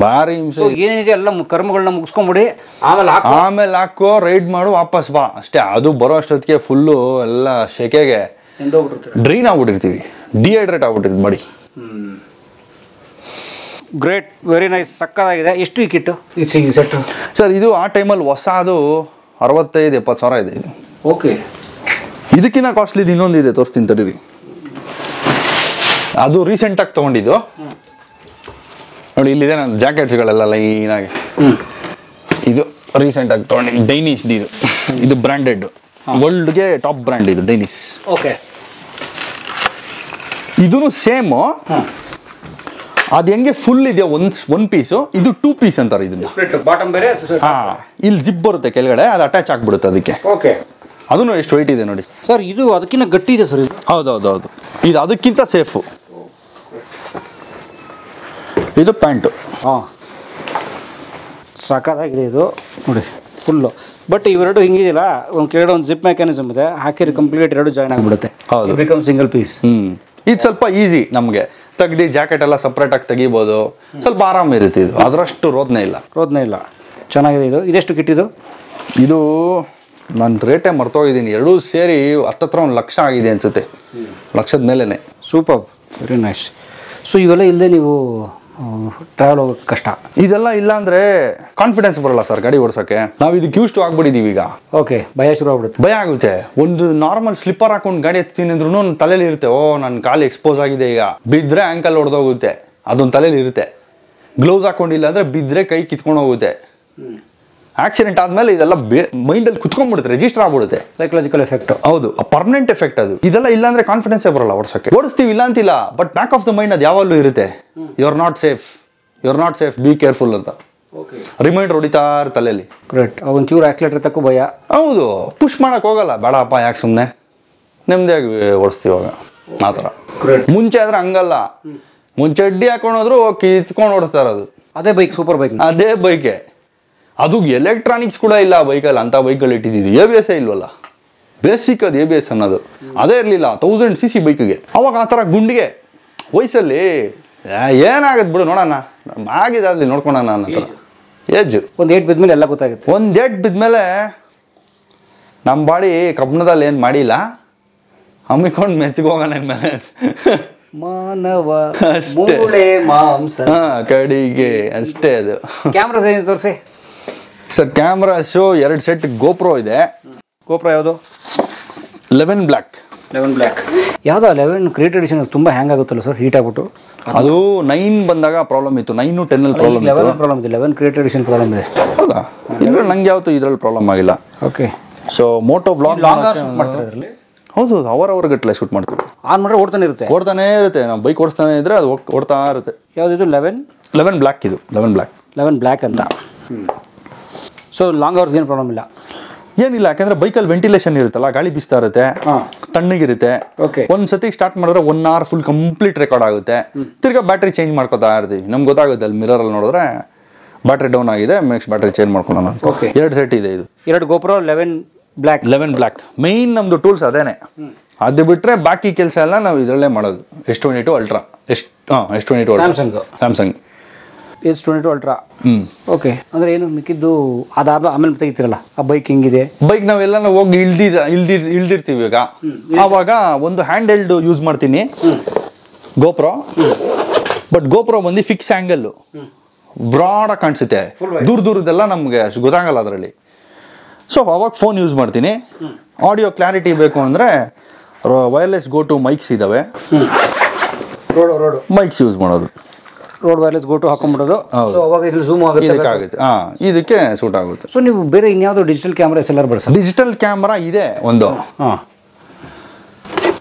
ಭಾರಿ ಹಿಂಸೆ. ಏನಿದೆ ಎಲ್ಲ ಕರ್ಮಗಳನ್ನ ಮುಗಿಸ್ಕೊಂಡ್ಬಿಡಿ, ಆಮೇಲೆ ಹಾಕೋ, ರೈಡ್ ಮಾಡು, ವಾಪಸ್ ಬಾ ಅಷ್ಟೇ. ಅದು ಬರೋ ಅಷ್ಟೊತ್ತಿಗೆ ಫುಲ್ಲು ಎಲ್ಲ ಶೆಕೆಗೆ ಡ್ರೈನ್ ಆಗ್ಬಿಟ್ಟಿರ್ತೀವಿ, ಡಿಹೈಡ್ರೇಟ್ ಆಗ್ಬಿಟ್ಟಿರ್ತೀವಿ ಮಾಡಿ. ಗ್ರೇಟ್, ವೆರಿ ನೈಸ್, ಸಕ್ಕತ್ತಾಗಿದೆ. ಎಷ್ಟು ಈ ಕಿಟ್ಟು ಈ ಸೆಟ್ ಸರ್? ಇದು ಆ ಟೈಮಲ್ಲಿ ಹೊಸದು 65-70 ಸಾವಿರ ಇದೆ ಇದು. ಓಕೆ, ಇದಕ್ಕಿಂತ ಕಾಸ್ಟ್ಲಿ ಇನ್ನೊಂದಿದೆ, ತೋರಿಸ್ತೀನಿ ತಡೀರಿ. ಅದು ರೀಸೆಂಟಾಗಿ ತೊಗೊಂಡಿದ್ದು ನೋಡಿ, ಇಲ್ಲಿದೆ ನನ್ನ ಜಾಕೆಟ್ಸ್ಗಳೆಲ್ಲ ಲೈನಾಗಿ. ಇದು ರೀಸೆಂಟಾಗಿ ತೊಗೊಂಡಿದ್ದು ಡೈನಿಸ್. ಇದು ಬ್ರ್ಯಾಂಡೆಡ್, ವರ್ಲ್ಡ್ಗೆ ಟಾಪ್ ಬ್ರ್ಯಾಂಡ್ ಇದು ಡೈನಿಸ್. ಓಕೆ, ಇದೂ ಸೇಮು. ಅದು ಹೆಂಗೆ ಫುಲ್ ಇದೆಯಾ ಒನ್ ಪೀಸು, ಇದು 2 ಪೀಸ್ ಅಂತಾರೆ ಇದನ್ನ. ಬಾಟಮ್ ಬೇರೆ, ಇಲ್ಲಿ ಜಿಪ್ ಬರುತ್ತೆ ಕೆಳಗಡೆ, ಅದು ಅಟ್ಯಾಚ್ ಆಗ್ಬಿಡುತ್ತೆ ಅದಕ್ಕೆ. ಓಕೆ, ಅದನ್ನು ಎಷ್ಟು ವೆಯ್ಟ್ ಇದೆ ನೋಡಿ ಸರ್. ಇದು ಅದಕ್ಕಿಂತ ಗಟ್ಟಿ ಇದೆ ಸರ್. ಹೌದೌದೌದು, ಇದು ಅದಕ್ಕಿಂತ ಸೇಫು. ಇದು ಪ್ಯಾಂಟು. ಸಖತ್ತಾಗಿದೆ ಇದು ನೋಡಿ, ಫುಲ್ಲು. ಬಟ್ ಇವೆರಡು ಹಿಂಗಿದಿಲ್ಲ, ಒಂದು ಕೆಳಗಡೆ ಒಂದು ಜಿಪ್ ಮೆಕ್ಯಾನಿಸಮ್ ಇದೆ, ಹಾಕಿದ್ರೆ ಕಂಪ್ಲೀಟ್ 2 ಜಾಯ್ನ್ ಆಗಿಬಿಡುತ್ತೆ. ಹೌದು, ಬಿಕಮ್ ಸಿಂಗಲ್ ಪೀಸ್. ಇದು ಸ್ವಲ್ಪ ಈಸಿ ನಮಗೆ, ತೆಗ್ದು ಜಾಕೆಟ್ ಎಲ್ಲ ಸಪ್ರೇಟಾಗಿ ತೆಗಿಬೋದು, ಸ್ವಲ್ಪ ಆರಾಮ ಇರುತ್ತೆ. ಇದು ಅದರಷ್ಟು ರೋದನೆ ಇಲ್ಲ. ಚೆನ್ನಾಗಿದೆ ಇದು. ಇದೆಷ್ಟು ಕಿಟ್ಟಿದು? ಇದು ನಾನು ರೇಟೇ ಮರ್ತೋಗಿದ್ದೀನಿ, ಎರಡೂ ಸೇರಿ ಹತ್ತತ್ರ 1 ಲಕ್ಷ ಆಗಿದೆ ಅನ್ಸುತ್ತೆ, ಲಕ್ಷದ ಮೇಲೇ. Super, very nice. ಸೊ ಇವೆಲ್ಲ ಇಲ್ಲದೆ ನೀವು ಟ್ರಾವೆಲ್ ಹೋಗೋಕ್ಕೆ ಕಷ್ಟ. ಇದೆಲ್ಲ ಇಲ್ಲ ಅಂದರೆ ಕಾನ್ಫಿಡೆನ್ಸ್ ಬರೋಲ್ಲ ಸರ್ ಗಾಡಿ ಓಡಿಸೋಕ್ಕೆ. ನಾವು ಇದಕ್ಕೆ ಯೂಸ್ ಟು ಆಗ್ಬಿಟ್ಟಿದ್ದೀವಿ ಈಗ. ಓಕೆ, ಭಯ ಶುರು ಆಗ್ಬಿಡುತ್ತೆ. ಭಯ ಆಗುತ್ತೆ. ಒಂದು ನಾರ್ಮಲ್ ಸ್ಲಿಪ್ಪರ್ ಹಾಕೊಂಡು ಗಾಡಿ ಎತ್ತೀನಿ ಅಂದ್ರೂ ನನ್ನ ತಲೆಯಲ್ಲಿ ಇರುತ್ತೆ, ಓ ನನ್ನ ಕಾಲು ಎಕ್ಸ್ಪೋಸ್ ಆಗಿದೆ, ಈಗ ಬಿದ್ದರೆ ಆ್ಯಂಕಲ್ ಹೊಡೆದೋಗುತ್ತೆ, ಅದೊಂದು ತಲೆಯಲ್ಲಿ ಇರುತ್ತೆ. ಗ್ಲೌಸ್ ಹಾಕೊಂಡಿಲ್ಲ ಅಂದರೆ ಬಿದ್ದರೆ ಕೈ ಕಿತ್ಕೊಂಡು ಹೋಗುತ್ತೆ. ಆಕ್ಸಿಡೆಂಟ್ ಆದಮೇಲೆ ಇದೆಲ್ಲ ಮೈಂಡಲ್ಲಿ ಕುತ್ಕೊಂಡ್ಬಿಡುತ್ತೆ, ರಿಜಿಸ್ಟರ್ ಆಗ್ಬಿಡುತ್ತೆ. Psychological effect. ಹೌದು, ಪರ್ಮನೆಂಟ್ ಎಫೆಕ್ಟ್ ಅದು. ಇದೆಲ್ಲ ಇಲ್ಲ ಅಂದ್ರೆ ಕಾನ್ಫಿಡೆನ್ಸೇ ಬರಲ್ಲ ಓಡಿಸೋಕ್ಕೆ. ಓಡಿಸ್ತೀವಿ ಇಲ್ಲ ಅಂತಿಲ್ಲ, but back of the mind ಅದು ಯಾವಾಗಲೂ ಇರುತ್ತೆ, you are not safe, be careful ಅಂತ ರಿಮೈಂಡರ್ ಹೊಡಿತಾ ತಲೆಯಲ್ಲಿ. ಕರೆಕ್ಟ್. ಒಂಚೂರು ಆಕ್ಸಿಲೇಟರ್ ತಕ್ಕೂ ಭಯ. ಹೌದು, ಪುಷ್ ಮಾಡಕ್ ಹೋಗಲ್ಲ, ಬೇಡಪ್ಪ ಯಾಕೆ ಸುಮ್ಮನೆ ನೆಮ್ಮದಿಯಾಗಿ ಓಡಿಸ್ತೀವಾಗ ಆ ಥರ. ಮುಂಚೆ ಆದ್ರೆ ಹಂಗಲ್ಲ, ಮುಂಚೆ ಅಡ್ಡಿ ಹಾಕೊಂಡೋದ್ರು ಕಿತ್ಕೊಂಡು ಓಡಿಸ್ತಾ ಇರೋದು. ಅದೇ ಬೈಕ್, ಸೂಪರ್ ಬೈಕ್, ಅದೇ ಬೈಕೆ. ಅದು ಎಲೆಕ್ಟ್ರಾನಿಕ್ಸ್ ಕೂಡ ಇಲ್ಲ ಬೈಕಲ್ಲಿ, ಅಂಥ ಬೈಕಲ್ಲಿ ಇಟ್ಟಿದ್ದೀವಿ. ABS ಇಲ್ಲ, ಬೇಸಿಕ್ ಅದು ABS ಅನ್ನೋದು ಅದೇ ಇರಲಿಲ್ಲ 1000 cc ಬೈಕಿಗೆ. ಅವಾಗ ಆ ಥರ ಗುಂಡಿಗೆ ವಯಸ್ಸಲ್ಲಿ ಏನಾಗತ್ತೆ ಬಿಡು ನೋಡೋಣ, ಆಗಿದೆ ಅಲ್ಲಿ ನೋಡ್ಕೊಳೋಣ ಅನ್ನೋ ಥರ ಏಜ್. ಒಂದು ಏಟ್ ಬಿದ್ಮೇಲೆ ಎಲ್ಲ ಗೊತ್ತಾಗುತ್ತೆ. ಒಂದು ಏಟ್ ಬಿದ್ಮೇಲೆ ನಮ್ಮ ಬಾಡಿ ಕಬ್ಬಣದಲ್ಲಿ ಏನು ಮಾಡಿಲ್ಲ, ಹಮ್ಮಿಕೊಂಡು ಮೆಚ್ಚಿಗೋಗೋಣ ಮೇಲೆ ಮಾನವ ಮೂಳೆ ಮಾಂಸ ಕಡಿಗೆ ಅಷ್ಟೇ. ಅದು ಕ್ಯಾಮ್ರಾ ತೋರಿಸಿ ಸರ್. ಕ್ಯಾಮ್ರಾಸು 2 ಸೆಟ್ ಗೋಪ್ರೋ ಇದೆ. ಗೋಪ್ರೋ ಯಾವುದು? 11 ಬ್ಲ್ಯಾಕ್. ಯಾವುದೋ 11 ಕ್ರಿಯೇಟ್ ಎಡಿಷನ್ ತುಂಬ ಹ್ಯಾಂಗ್ ಆಗುತ್ತಲ್ಲ ಸರ್, ಹೀಟ್ ಆಗ್ಬಿಟ್ಟು. ಅದು 9 ಬಂದಾಗ ಪ್ರಾಬ್ಲಮ್ ಇತ್ತು, 9, 10 ಪ್ರಾಬ್ಲಮ್ ಇತ್ತು. 11 ಕ್ರಿಯೇಟ್ ಎಡಿಷನ್ ಪ್ರಾಬ್ಲಮ್ ಇದೆ. ಹೌದಾ? ಇದ್ರಲ್ಲಿ ನಂಗೆ ಯಾವತ್ತು ಇದ್ರಲ್ಲಿ ಪ್ರಾಬ್ಲಮ್ ಆಗಿಲ್ಲ. ಓಕೆ. ಸೊ ಮೋಟೋ ವ್ಲಾಗ್ ಮಾಡ್ತಾರೆ ಇದರಲ್ಲಿ. ಹೌದು, ಅವರವ್ರ ಗಟ್ಟಲೆ ಶೂಟ್ ಮಾಡ್ತೀವಿ. ಆನ್ ಮಾಡಿದ್ರೆ ಓಡ್ತಾನೆ ಇರುತ್ತೆ. ನಾವು ಬೈಕ್ ಓಡಿಸ್ತಾನೆ ಇದ್ರೆ ಅದು ಓಡ್ತಾ ಇರುತ್ತೆ. ಯಾವುದಿದು? 11 ಬ್ಲ್ಯಾಕ್. ಇದು 11 ಬ್ಲ್ಯಾಕ್ ಅಂತ. ಸೊ ಲಾಂಗ್ ಅವರ್ಸ್ಗೆ ಏನು ಪ್ರಾಬ್ಲಮ್ ಇಲ್ಲ. ಏನಿಲ್ಲ, ಯಾಕಂದ್ರೆ ಬೈಕಲ್ಲಿ ವೆಂಟಿಲೇಷನ್ ಇರುತ್ತಲ್ಲ, ಗಾಳಿ ಬೀಸ್ತಾ ಇರುತ್ತೆ, ತಣ್ಣಗಿರುತ್ತೆ. ಒಂದ್ಸತಿ ಸ್ಟಾರ್ಟ್ ಮಾಡಿದ್ರೆ 1 hour ಫುಲ್ ಕಂಪ್ಲೀಟ್ ರೆಕಾರ್ಡ್ ಆಗುತ್ತೆ. ತಿರ್ಗಾ ಬ್ಯಾಟ್ರಿ ಚೇಂಜ್ ಮಾಡ್ಕೋತಾ ಇರ್ತೀವಿ. ನಮ್ಗೆ ಗೊತ್ತಾಗುತ್ತೆ ಅಲ್ಲಿ ಮಿರರಲ್ಲಿ ನೋಡಿದ್ರೆ ಬ್ಯಾಟ್ರಿ ಡೌನ್ ಆಗಿದೆ, ನೆಕ್ಸ್ಟ್ ಬ್ಯಾಟ್ರಿ ಚೇಂಜ್ ಮಾಡ್ಕೊಳ್ಳೋಣ. 2 ಸೆಟ್ ಇದೆ ಇದು. 2 GoPro 11 ಬ್ಲ್ಯಾಕ್ ಮೈನ್ ನಮ್ದು ಟೂಲ್ಸ್ ಅದೇನೆ. ಅದು ಬಿಟ್ರೆ ಬಾಕಿ ಕೆಲಸ ಎಲ್ಲ ನಾವು ಇದರಲ್ಲೇ ಮಾಡೋದು. S22 Ultra, S22 Samsung S22 Ultra. Okay, ಅಂದ್ರೆ ಏನು ಮಿಕ್ಕಿದ್ದು ಅದಾದ ಆಮೇಲೆ ತೆಗಿತೀರಲ್ಲ ಆ ಬೈಕ್ ಹಿಂಗಿದೆ. ಬೈಕ್ ನಾವೆಲ್ಲ ಹೋಗಿ ಇಳ್ದಿರ್ತೀವಿ ಈಗ. ಆವಾಗ ಒಂದು ಹ್ಯಾಂಡ್ ಹೆಲ್ಡ್ ಯೂಸ್ ಮಾಡ್ತೀನಿ GoPro. ಬಟ್ GoPro ಬಂದು ಫಿಕ್ಸ್ ಆ್ಯಂಗಲ್ಲು, ಬ್ರಾಡಾಗಿ ಕಾಣಿಸುತ್ತೆ. ದೂರದೆಲ್ಲ ನಮಗೆ ಗೊತ್ತಾಗಲ್ಲ ಅದರಲ್ಲಿ. ಸೊ ಅವಾಗ ಫೋನ್ ಯೂಸ್ ಮಾಡ್ತೀನಿ. ಆಡಿಯೋ ಕ್ಲಾರಿಟಿ ಬೇಕು ಅಂದರೆ ವೈರ್ಲೆಸ್ ಗೋ ಟು ಮೈಕ್ಸ್ ಇದ್ದಾವೆ, ಮೈಕ್ಸ್ ಯೂಸ್ ಮಾಡೋದು. ರೋಡ್ ವೈರ್ಲೆಸ್ ಗೋ ಟು ಹಾಕೊಂಡ್ಬಿಡೋದು. ಸೊ ಅವಾಗ ಇಲ್ಲಿ ಝೂಮ್ ಆಗುತ್ತೆ, ಇದಕ್ಕೆ ಸೂಟ್ ಆಗುತ್ತೆ. ಸೊ ನೀವು ಬೇರೆ ಇನ್ಯಾವುದೋ ಡಿಜಿಟಲ್ ಕ್ಯಾಮ್ರಾ SLR ಬಳಸ? ಡಿಜಿಟಲ್ ಕ್ಯಾಮ್ರಾ ಇದೆ ಒಂದು.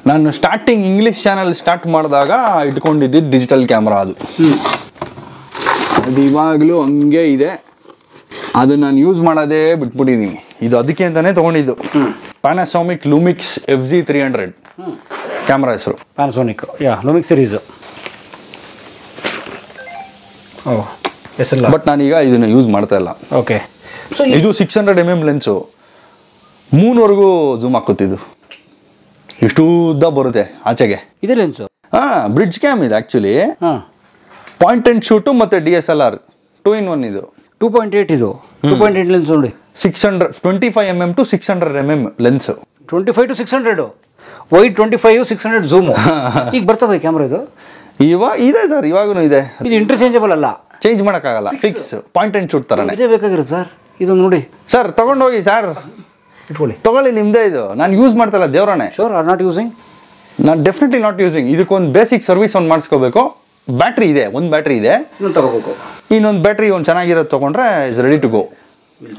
ನಾನು ಸ್ಟಾರ್ಟಿಂಗ್ ಇಂಗ್ಲೀಷ್ ಚಾನಲ್ ಸ್ಟಾರ್ಟ್ ಮಾಡಿದಾಗ ಇಟ್ಕೊಂಡಿದ್ದು ಡಿಜಿಟಲ್ ಕ್ಯಾಮ್ರಾ. ಅದು ಇವಾಗಲೂ ಹಂಗೆ ಇದೆ. ಅದು ನಾನು ಯೂಸ್ ಮಾಡೋದೇ ಬಿಟ್ಬಿಟ್ಟಿದ್ದೀನಿ. ಇದು ಅದಕ್ಕೆ ಅಂತಾನೆ ತೊಗೊಂಡಿದ್ದು. ಪ್ಯಾನಾಸೋನಿಕ್ ಲೂಮಿಕ್ಸ್ FZ300 ಕ್ಯಾಮ್ರಾ ಹೆಸರು. Panasonic Lumix series. ಬಟ್ ನಾನೀಗ ಇದನ್ನು ಯೂಸ್ ಮಾಡ್ತಾ ಇಲ್ಲ. ಓಕೆ, ಸೊ ಇದು 600 mm ಲೆನ್ಸು, 3ವರೆಗೂ ಝೂಮ್ ಹಾಕುತ್ತಿದ್ದು. ಇಷ್ಟು ಉದ್ದ ಬರುತ್ತೆ ಆಚೆಗೆ. ಇದೆ ಲೆನ್ಸು? ಬ್ರಿಡ್ಜ್ ಕ್ಯಾಮ್ ಇದೆ ಆ್ಯಕ್ಚುಲಿ. ಪಾಯಿಂಟ್ ಅಂಡ್ ಶೂಟು ಮತ್ತು DSLR 2-in-1 ಇದು. 2.8 ಇದು 2.8 ಲೆನ್ಸ್ ನೋಡಿ. 25 mm to 600 mm lens. 25 to 600 wide, 25 600 zoom. ಈಗ ಬರ್ತವೆ ಕ್ಯಾಮ್ರಾ ಇದು? ಇವಾಗ ಇದೆ ಸರ್, ಇವಾಗೂ ಇದೆ. ಇದು ಇಂಟರ್ಚೇಂಜಬಲ್ ಅಲ್ಲ, ಚೇಂಜ್ ಮಾಡೋಕ್ಕಾಗಲ್ಲ, ಫಿಕ್ಸ್ ಪಾಯಿಂಟ್ ಅಂಡ್ ಶೂಟ್ ಥರನೇ ಇದೇ ಬೇಕಾಗಿರುತ್ತೆ ಸರ್. ಇದು ನೋಡಿ ಸರ್, ತಗೊಂಡೋಗಿ ಸರ್, ಇಟ್ಕೊಳ್ಳಿ, ತಗೊಳ್ಳಿ, ನಿಮ್ಮದೇ ಇದು. ನಾನು ಯೂಸ್ ಮಾಡ್ತಲ್ಲ ದೇವ್ರನೇ. Sure are not using? ನಾನು ಡೆಫಿನೆಟ್ಲಿ ನಾಟ್ ಯೂಸಿಂಗ್. ಇದಕ್ಕೊಂದು ಬೇಸಿಕ್ ಸರ್ವಿಸ್ ಒಂದು ಮಾಡಿಸ್ಕೋಬೇಕು. ಬ್ಯಾಟ್ರಿ ಇದೆ, ಒಂದು ಬ್ಯಾಟ್ರಿ ಇದೆ, ತಗೋಬೇಕು. ಇನ್ನೊಂದು ಬ್ಯಾಟ್ರಿ ಒಂದು ಚೆನ್ನಾಗಿರೋದು ತೊಗೊಂಡ್ರೆ ಇಸ್ ರೆಡಿ ಟು ಗೋ.